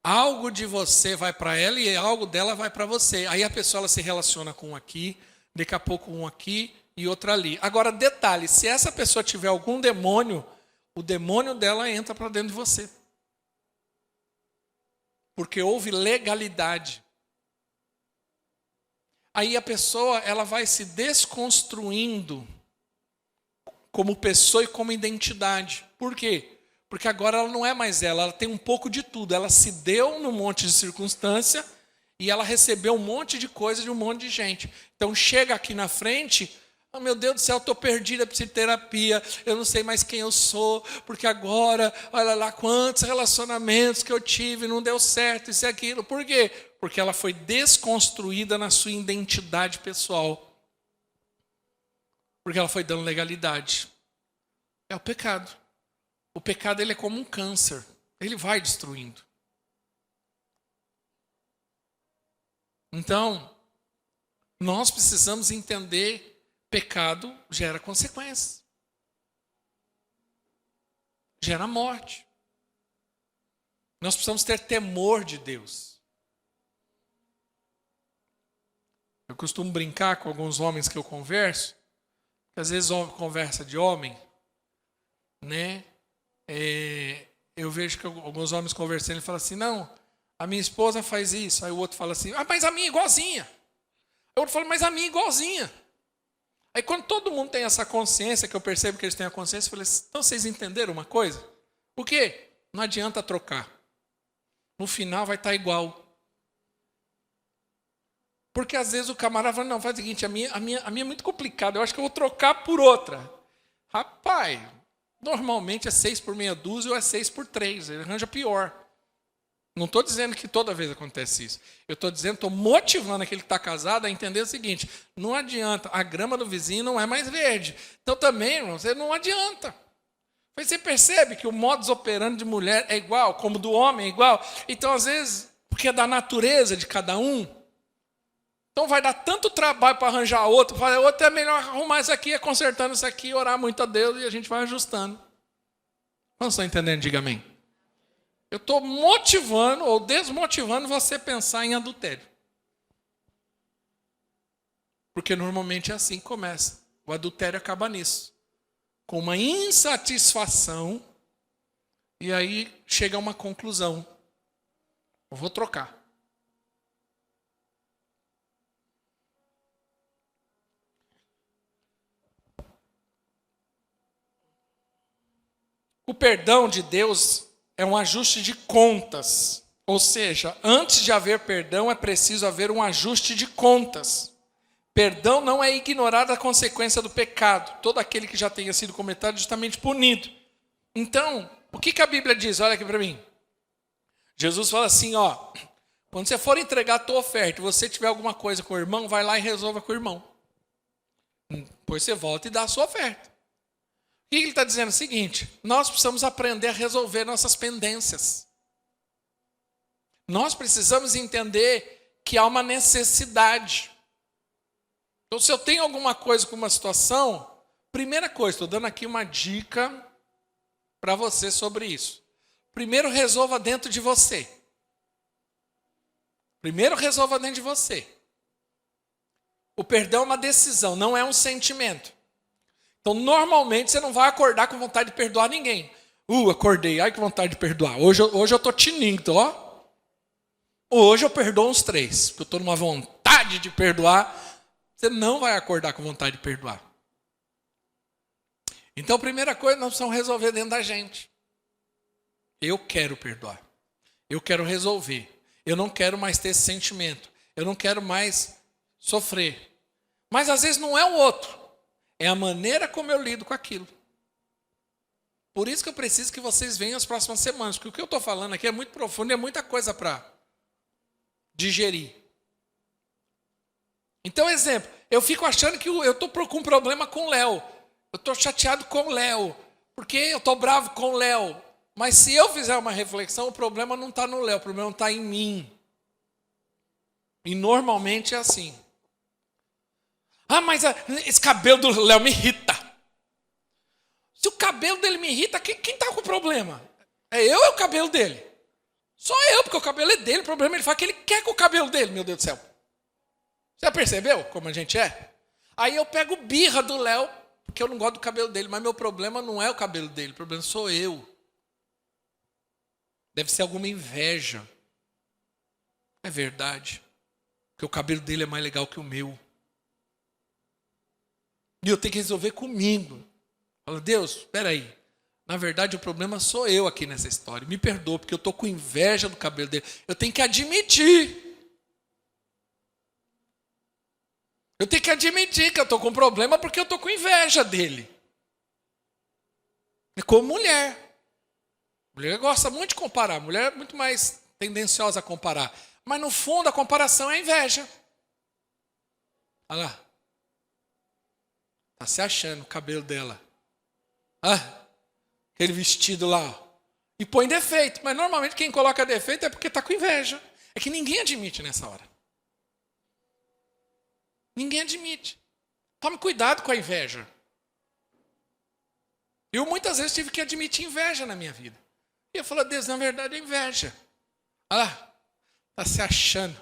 Algo de você vai para ela e algo dela vai para você. Aí a pessoa ela se relaciona com um aqui, daqui a pouco um aqui e outro ali. Agora, detalhe, se essa pessoa tiver algum demônio, o demônio dela entra para dentro de você. Porque houve legalidade. Aí a pessoa ela vai se desconstruindo como pessoa e como identidade. Por quê? Porque agora ela não é mais ela tem um pouco de tudo. Ela se deu num monte de circunstância e ela recebeu um monte de coisa de um monte de gente. Então chega aqui na frente, oh, meu Deus do céu, eu estou perdida, preciso de terapia, eu não sei mais quem eu sou, porque agora, olha lá quantos relacionamentos que eu tive, não deu certo, isso e aquilo. Por quê? Porque ela foi desconstruída na sua identidade pessoal. Porque ela foi dando legalidade. É o pecado. O pecado ele é como um câncer. Ele vai destruindo. Então, nós precisamos entender, pecado gera consequências. Gera morte. Nós precisamos ter temor de Deus. Eu costumo brincar com alguns homens que eu converso, que às vezes conversa de homem, né? Eu vejo que alguns homens conversando, ele fala assim, não, a minha esposa faz isso. Aí o outro fala assim, ah, mas a minha é igualzinha. Aí o outro fala, mas a minha é igualzinha. Aí quando todo mundo tem essa consciência, que eu percebo que eles têm a consciência, eu falei, então vocês entenderam uma coisa? O quê? Não adianta trocar. No final vai estar igual. Porque às vezes o camarada fala, não, faz o seguinte, a minha é muito complicada, eu acho que eu vou trocar por outra. Rapaz, normalmente é 6 por meia dúzia ou é 6 por 3, ele arranja pior. Não estou dizendo que toda vez acontece isso. Eu estou dizendo, estou motivando aquele que está casado a entender o seguinte, não adianta, a grama do vizinho não é mais verde. Então também, irmão, você não adianta. Você percebe que o modus operandi de mulher é igual, como do homem é igual? Então, às vezes, porque é da natureza de cada um, então vai dar tanto trabalho para arranjar outro, falar, outro é melhor arrumar isso aqui, é consertando isso aqui, orar muito a Deus e a gente vai ajustando. Não estão entendendo? Diga amém. Eu estou motivando ou desmotivando você a pensar em adultério. Porque normalmente é assim que começa. O adultério acaba nisso. Com uma insatisfação, e aí chega a uma conclusão. Eu vou trocar. O perdão de Deus é um ajuste de contas. Ou seja, antes de haver perdão, é preciso haver um ajuste de contas. Perdão não é ignorar a consequência do pecado. Todo aquele que já tenha sido cometido é justamente punido. Então, o que a Bíblia diz? Olha aqui para mim. Jesus fala assim, ó, quando você for entregar a tua oferta, e você tiver alguma coisa com o irmão, vai lá e resolva com o irmão. Depois você volta e dá a sua oferta. O que ele está dizendo? É o seguinte, nós precisamos aprender a resolver nossas pendências. Nós precisamos entender que há uma necessidade. Então, se eu tenho alguma coisa com uma situação, primeira coisa, estou dando aqui uma dica para você sobre isso. Primeiro, resolva dentro de você. Primeiro, resolva dentro de você. O perdão é uma decisão, não é um sentimento. Então, normalmente, você não vai acordar com vontade de perdoar ninguém. Acordei, ai que vontade de perdoar. Hoje eu estou tinindo, ó. Hoje eu perdoo uns 3, porque eu estou numa vontade de perdoar. Você não vai acordar com vontade de perdoar. Então, a primeira coisa, nós precisamos resolver dentro da gente. Eu quero perdoar. Eu quero resolver. Eu não quero mais ter esse sentimento. Eu não quero mais sofrer. Mas, às vezes, não é o outro. É a maneira como eu lido com aquilo. Por isso que eu preciso que vocês venham as próximas semanas. Porque o que eu estou falando aqui é muito profundo e é muita coisa para digerir. Então, exemplo, eu fico achando que eu estou com um problema com o Léo. Eu estou chateado com o Léo. Porque eu estou bravo com o Léo. Mas se eu fizer uma reflexão, o problema não está no Léo, o problema está em mim. E normalmente é assim. Mas esse cabelo do Léo me irrita. Se o cabelo dele me irrita, quem está com o problema? É eu ou é o cabelo dele? Só eu, porque o cabelo é dele. O problema é ele fala que ele quer com o cabelo dele, meu Deus do céu. Você já percebeu como a gente é? Aí eu pego birra do Léo, porque eu não gosto do cabelo dele. Mas meu problema não é o cabelo dele, o problema sou eu. Deve ser alguma inveja. É verdade. Porque o cabelo dele é mais legal que o meu. E eu tenho que resolver comigo. Fala, Deus, espera aí. Na verdade, o problema sou eu aqui nessa história. Me perdoa, porque eu estou com inveja do cabelo dele. Eu tenho que admitir. Eu tenho que admitir que eu estou com problema porque eu estou com inveja dele. É como mulher. Mulher gosta muito de comparar. Mulher é muito mais tendenciosa a comparar. Mas no fundo a comparação é a inveja. Olha lá. Está se achando o cabelo dela. Aquele vestido lá. E põe defeito. Mas normalmente quem coloca defeito é porque está com inveja. É que ninguém admite nessa hora. Ninguém admite. Tome cuidado com a inveja. Eu muitas vezes tive que admitir inveja na minha vida. E eu falo, Deus, na verdade é inveja. Olha lá. Está se achando.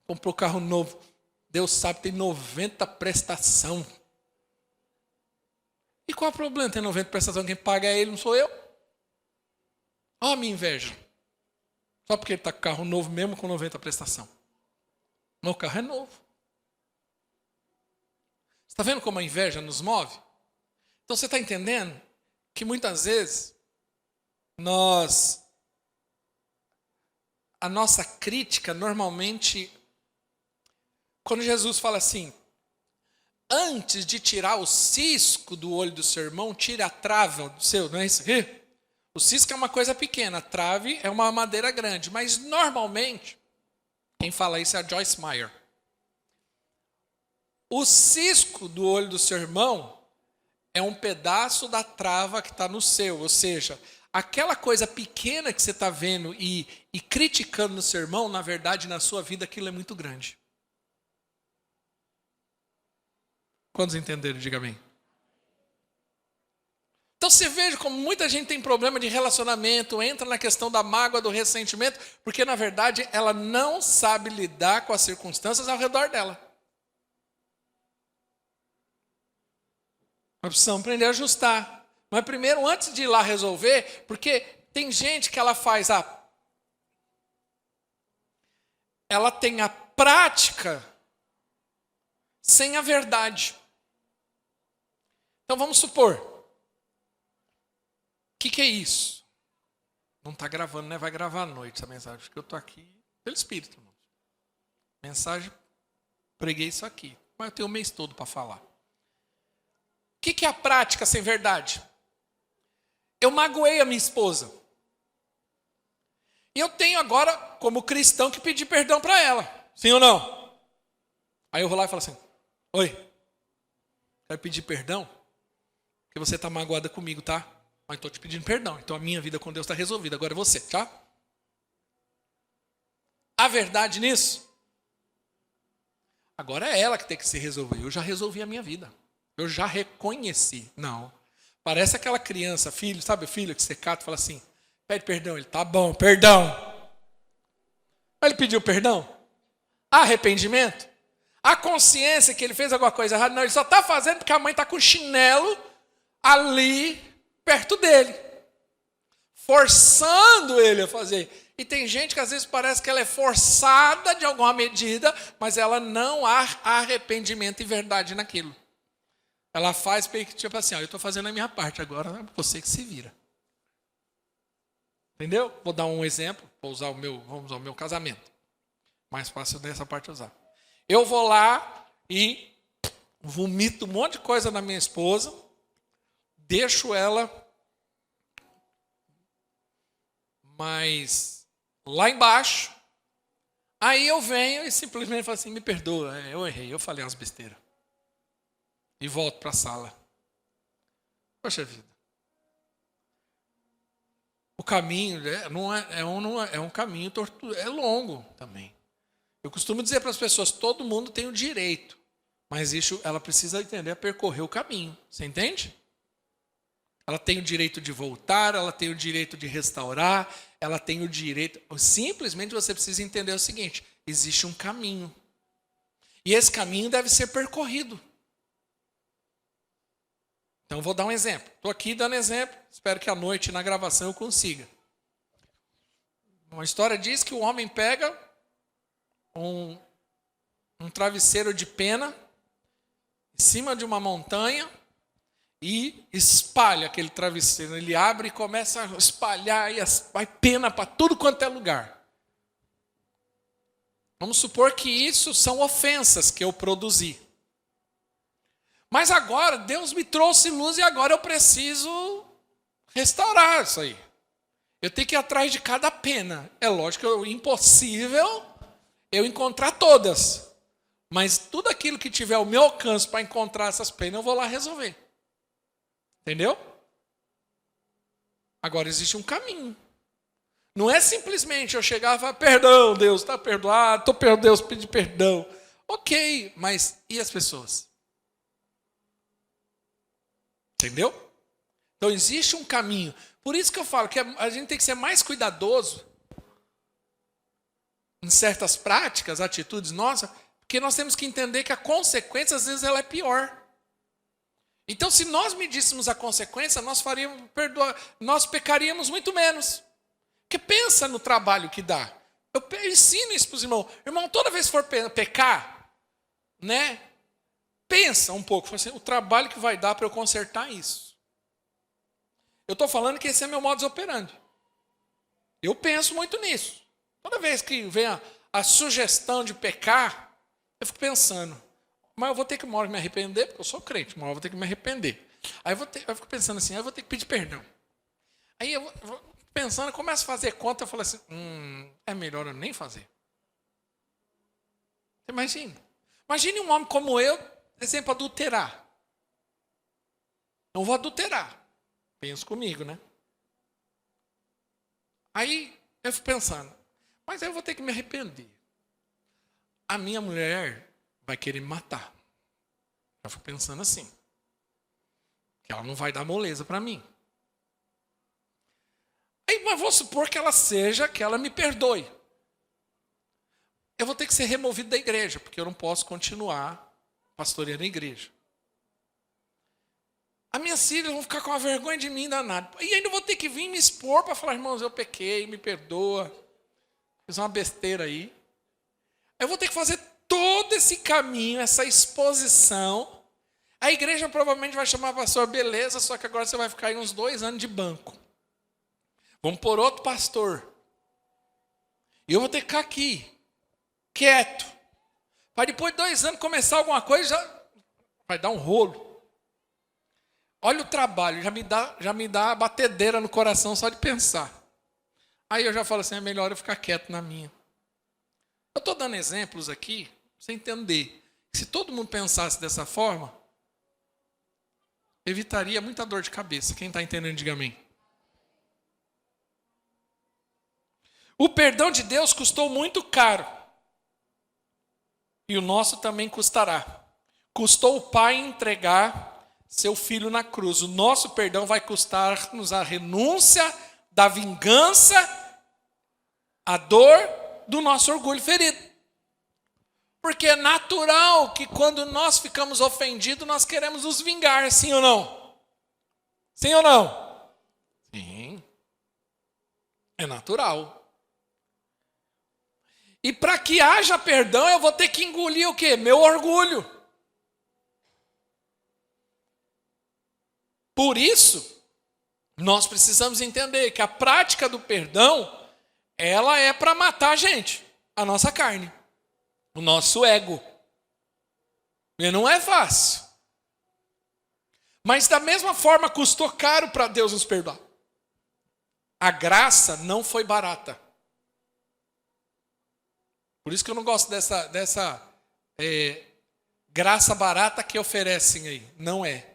Comprou carro novo. Deus sabe, tem 90 prestação. E qual é o problema? Tem 90 prestação, quem paga é ele, não sou eu. Olha a minha inveja. Só porque ele está com carro novo mesmo com 90 prestação. Meu carro é novo. Você está vendo como a inveja nos move? Então você está entendendo que muitas vezes a nossa crítica normalmente, quando Jesus fala assim, antes de tirar o cisco do olho do seu irmão, tire a trave do seu, não é isso aqui? O cisco é uma coisa pequena, a trave é uma madeira grande, mas normalmente, quem fala isso é a Joyce Meyer. O cisco do olho do seu irmão é um pedaço da trava que está no seu, ou seja, aquela coisa pequena que você está vendo e criticando no seu irmão, na verdade, na sua vida, aquilo é muito grande. Quantos entenderam? Diga amém. Então você veja como muita gente tem problema de relacionamento, entra na questão da mágoa, do ressentimento, porque na verdade ela não sabe lidar com as circunstâncias ao redor dela. Nós precisamos aprender a ajustar. Mas primeiro, antes de ir lá resolver, porque tem gente que ela faz ela tem a prática sem a verdade. Então vamos supor, o que é isso? Não está gravando, né? Vai gravar à noite essa mensagem, porque eu estou aqui pelo Espírito. Irmão. Mensagem, preguei isso aqui, mas eu tenho o mês todo para falar. O que é a prática sem verdade? Eu magoei a minha esposa. E eu tenho agora, como cristão, que pedir perdão para ela. Sim ou não? Aí eu vou lá e falo assim, oi, quero pedir perdão, porque você está magoada comigo, tá? Mas estou te pedindo perdão. Então a minha vida com Deus está resolvida, agora é você, tá? A verdade nisso? Agora é ela que tem que se resolver. Eu já resolvi a minha vida. Eu já reconheci. Não. Parece aquela criança, filho, sabe o filho que você cata e fala assim, pede perdão. Ele, tá bom, perdão. Aí ele pediu perdão. Arrependimento. A consciência que ele fez alguma coisa errada. Não, ele só está fazendo porque a mãe está com chinelo ali perto dele. Forçando ele a fazer. E tem gente que às vezes parece que ela é forçada de alguma medida, mas ela não há arrependimento e verdade naquilo. Ela faz tipo assim, ó, eu estou fazendo a minha parte, agora é você que se vira. Entendeu? Vou dar um exemplo, vamos usar o meu casamento. Mais fácil dessa parte usar. Eu vou lá e vomito um monte de coisa na minha esposa, deixo ela mais lá embaixo, aí eu venho e simplesmente falo assim, me perdoa, eu errei, eu falei umas besteiras. E volto para a sala. Poxa vida. O caminho é um caminho tortuoso, é longo também. Eu costumo dizer para as pessoas, todo mundo tem o direito, mas isso ela precisa entender a percorrer o caminho. Você entende? Ela tem o direito de voltar, ela tem o direito de restaurar, ela tem o direito... Simplesmente você precisa entender o seguinte, existe um caminho. E esse caminho deve ser percorrido. Então, vou dar um exemplo. Estou aqui dando exemplo. Espero que à noite, na gravação, eu consiga. Uma história diz que o homem pega um travesseiro de pena em cima de uma montanha e espalha aquele travesseiro. Ele abre e começa a espalhar e vai pena para tudo quanto é lugar. Vamos supor que isso são ofensas que eu produzi. Mas agora, Deus me trouxe luz e agora eu preciso restaurar isso aí. Eu tenho que ir atrás de cada pena. É lógico que é impossível eu encontrar todas. Mas tudo aquilo que tiver ao meu alcance para encontrar essas penas, eu vou lá resolver. Entendeu? Agora existe um caminho. Não é simplesmente eu chegar e falar, perdão, Deus, está perdoado, estou perdoando, Deus, pedir perdão. Ok, mas e as pessoas? Entendeu? Então existe um caminho. Por isso que eu falo que a gente tem que ser mais cuidadoso em certas práticas, atitudes nossas, porque nós temos que entender que a consequência, às vezes, ela é pior. Então, se nós medíssemos a consequência, nós pecaríamos muito menos. Porque pensa no trabalho que dá. Eu ensino isso para os irmãos. Irmão, toda vez que for pecar, né? Pensa um pouco, assim, o trabalho que vai dar para eu consertar isso. Eu estou falando que esse é meu modus operandi. Eu penso muito nisso. Toda vez que vem a sugestão de pecar, eu fico pensando, mas eu vou ter que uma hora me arrepender, porque eu sou crente, uma hora eu vou ter que me arrepender. Aí eu fico pensando assim, eu vou ter que pedir perdão. Aí eu vou pensando, eu começo a fazer conta, eu falo assim, é melhor eu nem fazer. Imagine um homem como eu, exemplo, adulterar. Não vou adulterar. Pensa comigo, né? Aí eu fico pensando, mas aí eu vou ter que me arrepender. A minha mulher vai querer me matar. Eu fico pensando assim. Que ela não vai dar moleza para mim. Aí, mas vou supor que ela me perdoe. Eu vou ter que ser removido da igreja, porque eu não posso continuar pastoreando a igreja. As minhas filhas vão ficar com a vergonha de mim danado. E ainda vou ter que vir me expor para falar, irmãos, eu pequei, me perdoa. Fiz uma besteira aí. Eu vou ter que fazer todo esse caminho, essa exposição. A igreja provavelmente vai chamar pastor, beleza, só que agora você vai ficar aí uns 2 anos de banco. Vamos pôr outro pastor. E eu vou ter que ficar aqui, quieto. Para depois de 2 anos começar alguma coisa, já vai dar um rolo. Olha o trabalho, já me dá batedeira no coração só de pensar. Aí eu já falo assim, é melhor eu ficar quieto na minha. Eu estou dando exemplos aqui, para você entender. Se todo mundo pensasse dessa forma, evitaria muita dor de cabeça. Quem está entendendo, diga amém. O perdão de Deus custou muito caro. E o nosso também custará. Custou o Pai entregar seu Filho na cruz. O nosso perdão vai custar-nos a renúncia da vingança, a dor do nosso orgulho ferido. Porque é natural que quando nós ficamos ofendidos, nós queremos nos vingar, sim ou não? Sim ou não? Sim. É natural. E para que haja perdão, eu vou ter que engolir o quê? Meu orgulho. Por isso, nós precisamos entender que a prática do perdão, ela é para matar a gente, a nossa carne, o nosso ego. E não é fácil. Mas da mesma forma custou caro para Deus nos perdoar. A graça não foi barata. Por isso que eu não gosto dessa graça barata que oferecem aí. Não é.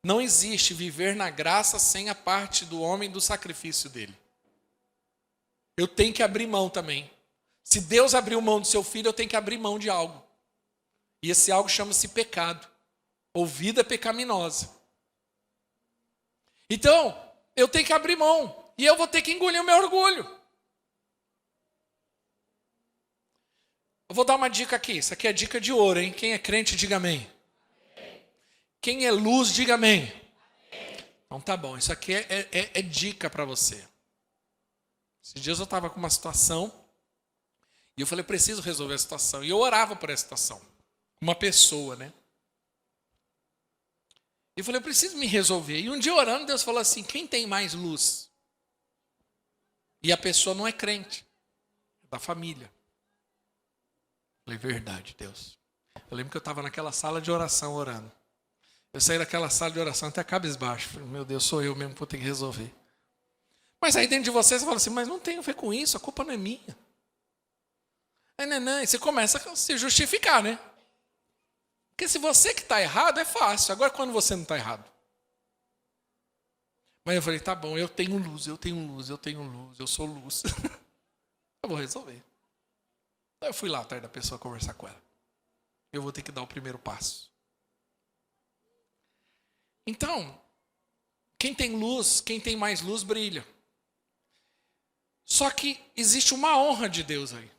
Não existe viver na graça sem a parte do homem do sacrifício dele. Eu tenho que abrir mão também. Se Deus abriu mão do seu filho, eu tenho que abrir mão de algo. E esse algo chama-se pecado. Ou vida pecaminosa. Então, eu tenho que abrir mão. E eu vou ter que engolir o meu orgulho. Eu vou dar uma dica aqui. Isso aqui é dica de ouro, hein? Quem é crente, diga amém. Quem é luz, diga amém. Então tá bom, isso aqui é dica para você. Esses dias eu estava com uma situação e eu falei, preciso resolver a situação. E eu orava por essa situação. Uma pessoa, né? E eu falei, eu preciso me resolver. E um dia orando, Deus falou assim, quem tem mais luz? E a pessoa não é crente, é da família. Eu falei, verdade, Deus. Eu lembro que eu estava naquela sala de oração orando. Eu saí daquela sala de oração até cabisbaixo. Falei, meu Deus, sou eu mesmo que vou ter que resolver. Mas aí dentro de você fala assim, mas não tem a ver com isso, a culpa não é minha. Aí, não, e você começa a se justificar, né? Porque se você que está errado, é fácil. Agora quando você não está errado. Mas eu falei, tá bom, eu tenho luz, eu sou luz. Eu vou resolver. Então eu fui lá atrás da pessoa conversar com ela. Eu vou ter que dar o primeiro passo. Então, quem tem luz, quem tem mais luz, brilha. Só que existe uma honra de Deus aí.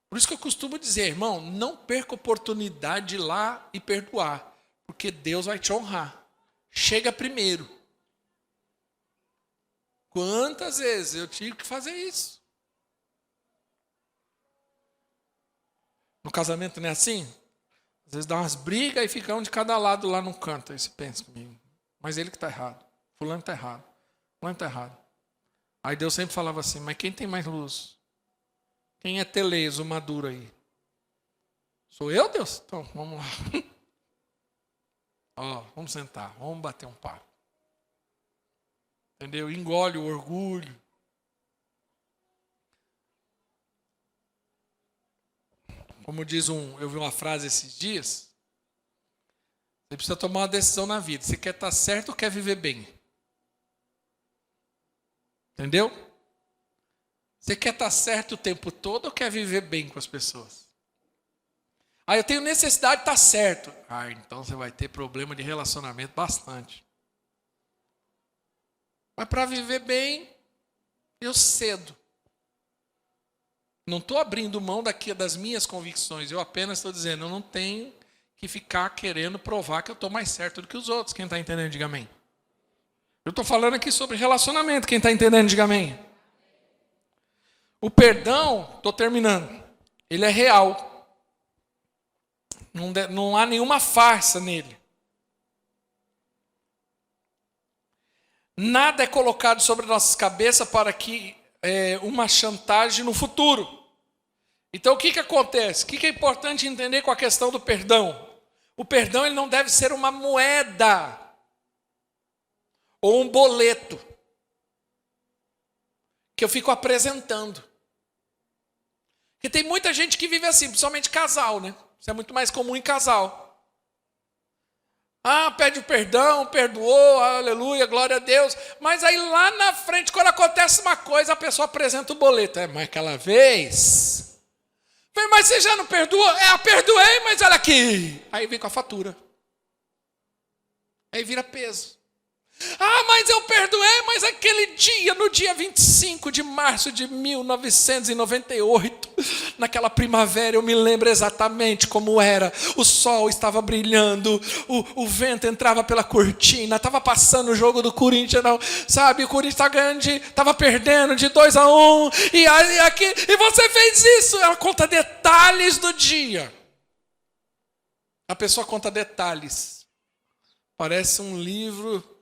Por isso que eu costumo dizer, irmão, não perca a oportunidade de ir lá e perdoar. Porque Deus vai te honrar. Chega primeiro. Quantas vezes eu tive que fazer isso? No casamento não é assim? Às vezes dá umas brigas e fica um de cada lado lá no canto. Aí você pensa comigo, mas ele que está errado. Fulano está errado. Fulano está errado. Aí Deus sempre falava assim, mas quem tem mais luz? Quem é teleso, maduro aí? Sou eu, Deus? Então, vamos lá. Ó, vamos sentar, vamos bater um papo. Entendeu? Engole o orgulho. Como diz eu vi uma frase esses dias, você precisa tomar uma decisão na vida. Você quer estar certo ou quer viver bem? Entendeu? Você quer estar certo o tempo todo ou quer viver bem com as pessoas? Ah, eu tenho necessidade de estar certo. Ah, então você vai ter problema de relacionamento bastante. Mas para viver bem, eu cedo. Não estou abrindo mão das minhas convicções. Eu apenas estou dizendo, eu não tenho que ficar querendo provar que eu estou mais certo do que os outros. Quem está entendendo, diga amém. Eu estou falando aqui sobre relacionamento. Quem está entendendo, diga amém. O perdão, estou terminando, ele é real. Não há nenhuma farsa nele. Nada é colocado sobre nossas cabeças para que uma chantagem no futuro. Então o que acontece? O que é importante entender com a questão do perdão? O perdão ele não deve ser uma moeda ou um boleto que eu fico apresentando. Porque tem muita gente que vive assim, principalmente casal, né? Isso é muito mais comum em casal. Ah, pede o perdão, perdoou, aleluia, glória a Deus. Mas aí lá na frente, quando acontece uma coisa, a pessoa apresenta o boleto. Mas aquela vez... Mas você já não perdoou? Eu perdoei, mas olha aqui. Aí vem com a fatura. Aí vira peso. Ah, mas eu perdoei, mas aquele dia, no dia 25 de março de 1998, naquela primavera, eu me lembro exatamente como era. O sol estava brilhando, o vento entrava pela cortina, estava passando o jogo do Corinthians, não, sabe? O Corinthians estava perdendo de 2-1, e você fez isso. Ela conta detalhes do dia. A pessoa conta detalhes. Parece um livro.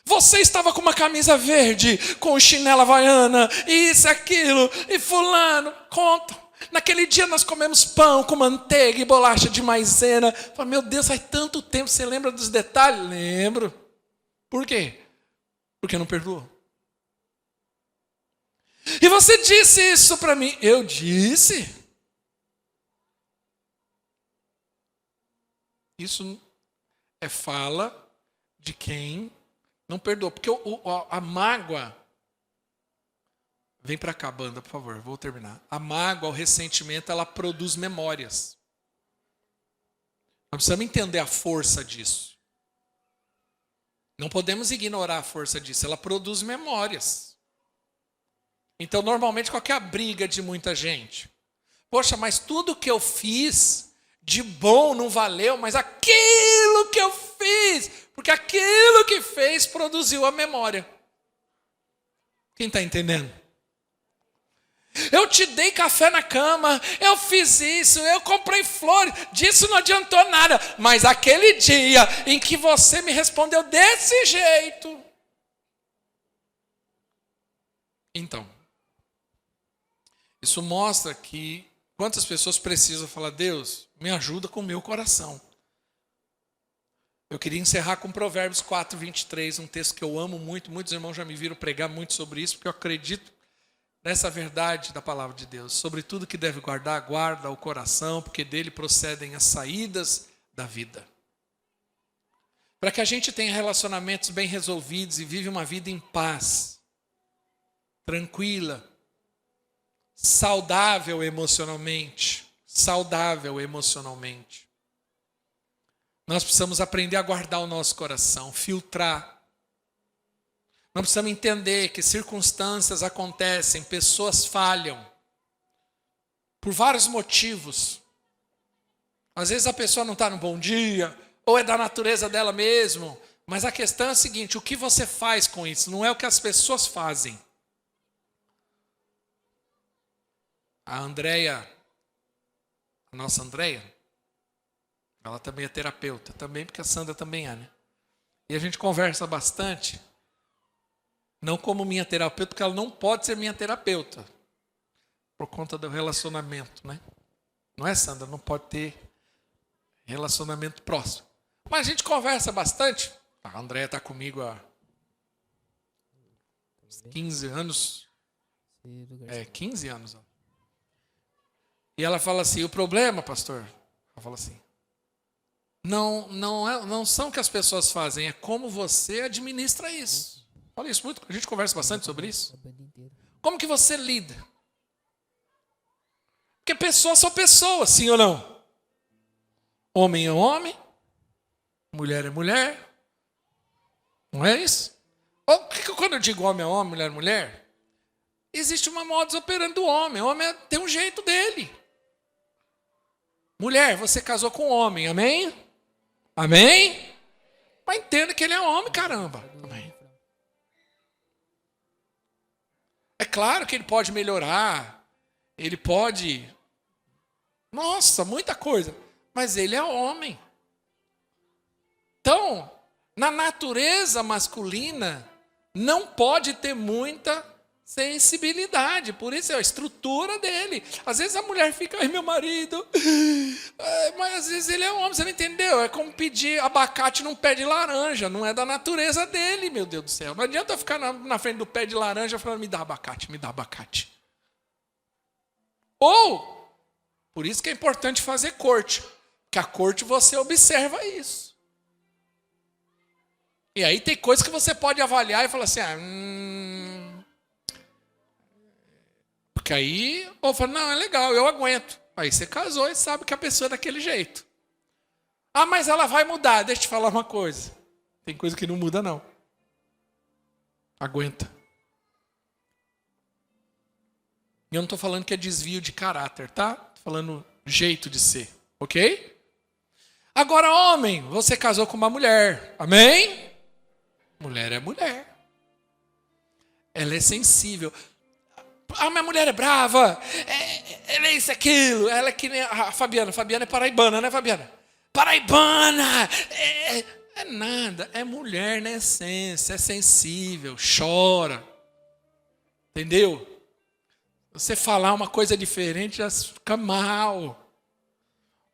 Você estava com uma camisa verde, com chinela havaiana, isso, aquilo, e fulano, conta. Naquele dia nós comemos pão com manteiga e bolacha de maisena. Fala, meu Deus, faz tanto tempo, você lembra dos detalhes? Lembro. Por quê? Porque não perdoou. E você disse isso para mim. Eu disse. Isso é fala de quem não perdoa, porque a mágoa... Vem para cá, banda, por favor, vou terminar. A mágoa, o ressentimento, ela produz memórias. Nós precisamos entender a força disso. Não podemos ignorar a força disso, ela produz memórias. Então, normalmente, qual que é a briga de muita gente? Poxa, mas tudo que eu fiz de bom não valeu, mas aquilo que eu fiz... Porque aquilo que fez produziu a memória. Quem está entendendo? Eu te dei café na cama, eu fiz isso, eu comprei flores, disso não adiantou nada. Mas aquele dia em que você me respondeu desse jeito. Então, isso mostra que quantas pessoas precisam falar, Deus, me ajuda com o meu coração. Eu queria encerrar com Provérbios 4:23, um texto que eu amo muito. Muitos irmãos já me viram pregar muito sobre isso, porque eu acredito nessa verdade da palavra de Deus. Sobre tudo que deve guardar, guarda o coração, porque dele procedem as saídas da vida. Para que a gente tenha relacionamentos bem resolvidos e vive uma vida em paz, tranquila, saudável emocionalmente. Nós precisamos aprender a guardar o nosso coração, filtrar. Nós precisamos entender que circunstâncias acontecem, pessoas falham, por vários motivos. Às vezes a pessoa não está no bom dia, ou é da natureza dela mesmo, mas a questão é a seguinte, o que você faz com isso? Não é o que as pessoas fazem. A Andréia, a nossa Andréia, ela também é terapeuta, também porque a Sandra também é, né? E a gente conversa bastante. Não como minha terapeuta, porque ela não pode ser minha terapeuta. Por conta do relacionamento, né? Não é, Sandra? Não pode ter relacionamento próximo. Mas a gente conversa bastante. A Andréia está comigo há 15 anos. 15 anos. E ela fala assim, o problema, pastor, ela fala assim, não são o que as pessoas fazem, é como você administra isso. Fala isso muito, a gente conversa bastante sobre isso. Como que você lida? Porque pessoas são pessoas, sim ou não? Homem é homem, mulher é mulher. Não é isso? Ou, quando eu digo homem é homem, mulher é mulher, existe uma modus operandi do homem. O homem tem um jeito dele. Mulher, você casou com um homem, amém? Amém? Mas entenda que ele é homem, caramba. Amém. É claro que ele pode melhorar, ele pode... Nossa, muita coisa. Mas ele é homem. Então, na natureza masculina, não pode ter muita sensibilidade. Por isso é a estrutura dele. Às vezes a mulher fica, ai meu marido, mas às vezes ele é homem, você não entendeu? É como pedir abacate num pé de laranja. Não é da natureza dele, meu Deus do céu. Não adianta eu ficar na frente do pé de laranja falando, me dá abacate, me dá abacate. Ou... Por isso que é importante fazer corte. Que a corte você observa isso. E aí tem coisas que você pode avaliar e falar assim, porque aí, ou fala, não, é legal, eu aguento. Aí você casou e sabe que a pessoa é daquele jeito. Ah, mas ela vai mudar. Deixa eu te falar uma coisa. Tem coisa que não muda, não. Aguenta. E eu não estou falando que é desvio de caráter, tá? Estou falando jeito de ser, ok? Agora, homem, você casou com uma mulher, amém? Mulher é mulher. Ela é sensível. Ah, minha mulher é brava. Ela é isso, aquilo. Ela é que nem a Fabiana. Fabiana é paraibana, né, Fabiana? Paraibana! É nada. É mulher na essência. É sensível. Chora. Entendeu? Você falar uma coisa diferente já fica mal.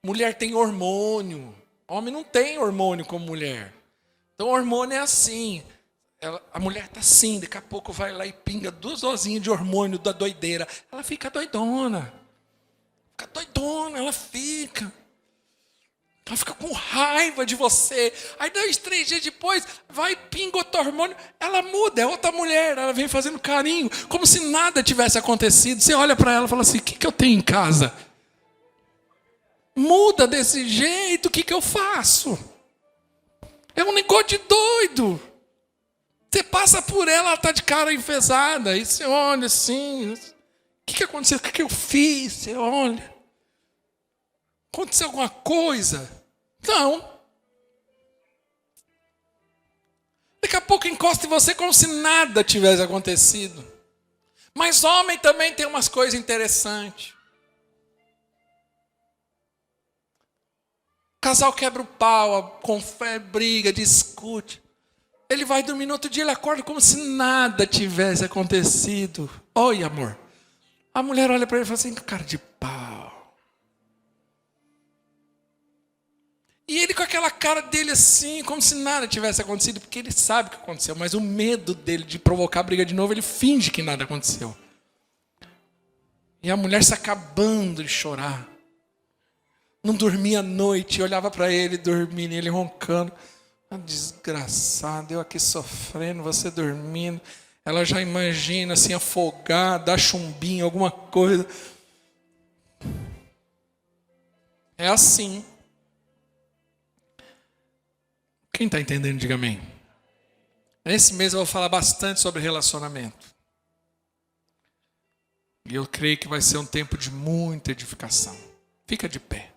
Mulher tem hormônio. Homem não tem hormônio como mulher. Então, o hormônio é assim. A mulher está assim, daqui a pouco vai lá e pinga 2 dosinhas de hormônio da doideira. Ela fica doidona. Fica doidona, ela fica. Ela fica com raiva de você. Aí 2, 3 dias depois, vai e pinga outro hormônio. Ela muda, é outra mulher. Ela vem fazendo carinho, como se nada tivesse acontecido. Você olha para ela e fala assim, o que eu tenho em casa? Muda desse jeito, o que eu faço? É um negócio de doido. Você passa por ela está de cara enfesada. E você olha assim. O que aconteceu? O que eu fiz? Você olha. Aconteceu alguma coisa? Não. Daqui a pouco encosta em você como se nada tivesse acontecido. Mas homem também tem umas coisas interessantes. O casal quebra o pau, briga, discute. Ele vai dormir no outro dia, ele acorda como se nada tivesse acontecido. Oi, amor. A mulher olha para ele e fala assim, cara de pau. E ele com aquela cara dele assim, como se nada tivesse acontecido, porque ele sabe o que aconteceu, mas o medo dele de provocar briga de novo, ele finge que nada aconteceu. E a mulher se acabando de chorar. Não dormia à noite, olhava para ele dormindo, ele roncando. Desgraçado, eu aqui sofrendo, você dormindo. Ela já imagina assim, afogada, dá chumbinho, alguma coisa. É assim. Quem está entendendo, diga amém. Nesse mês eu vou falar bastante sobre relacionamento. E eu creio que vai ser um tempo de muita edificação. Fica de pé.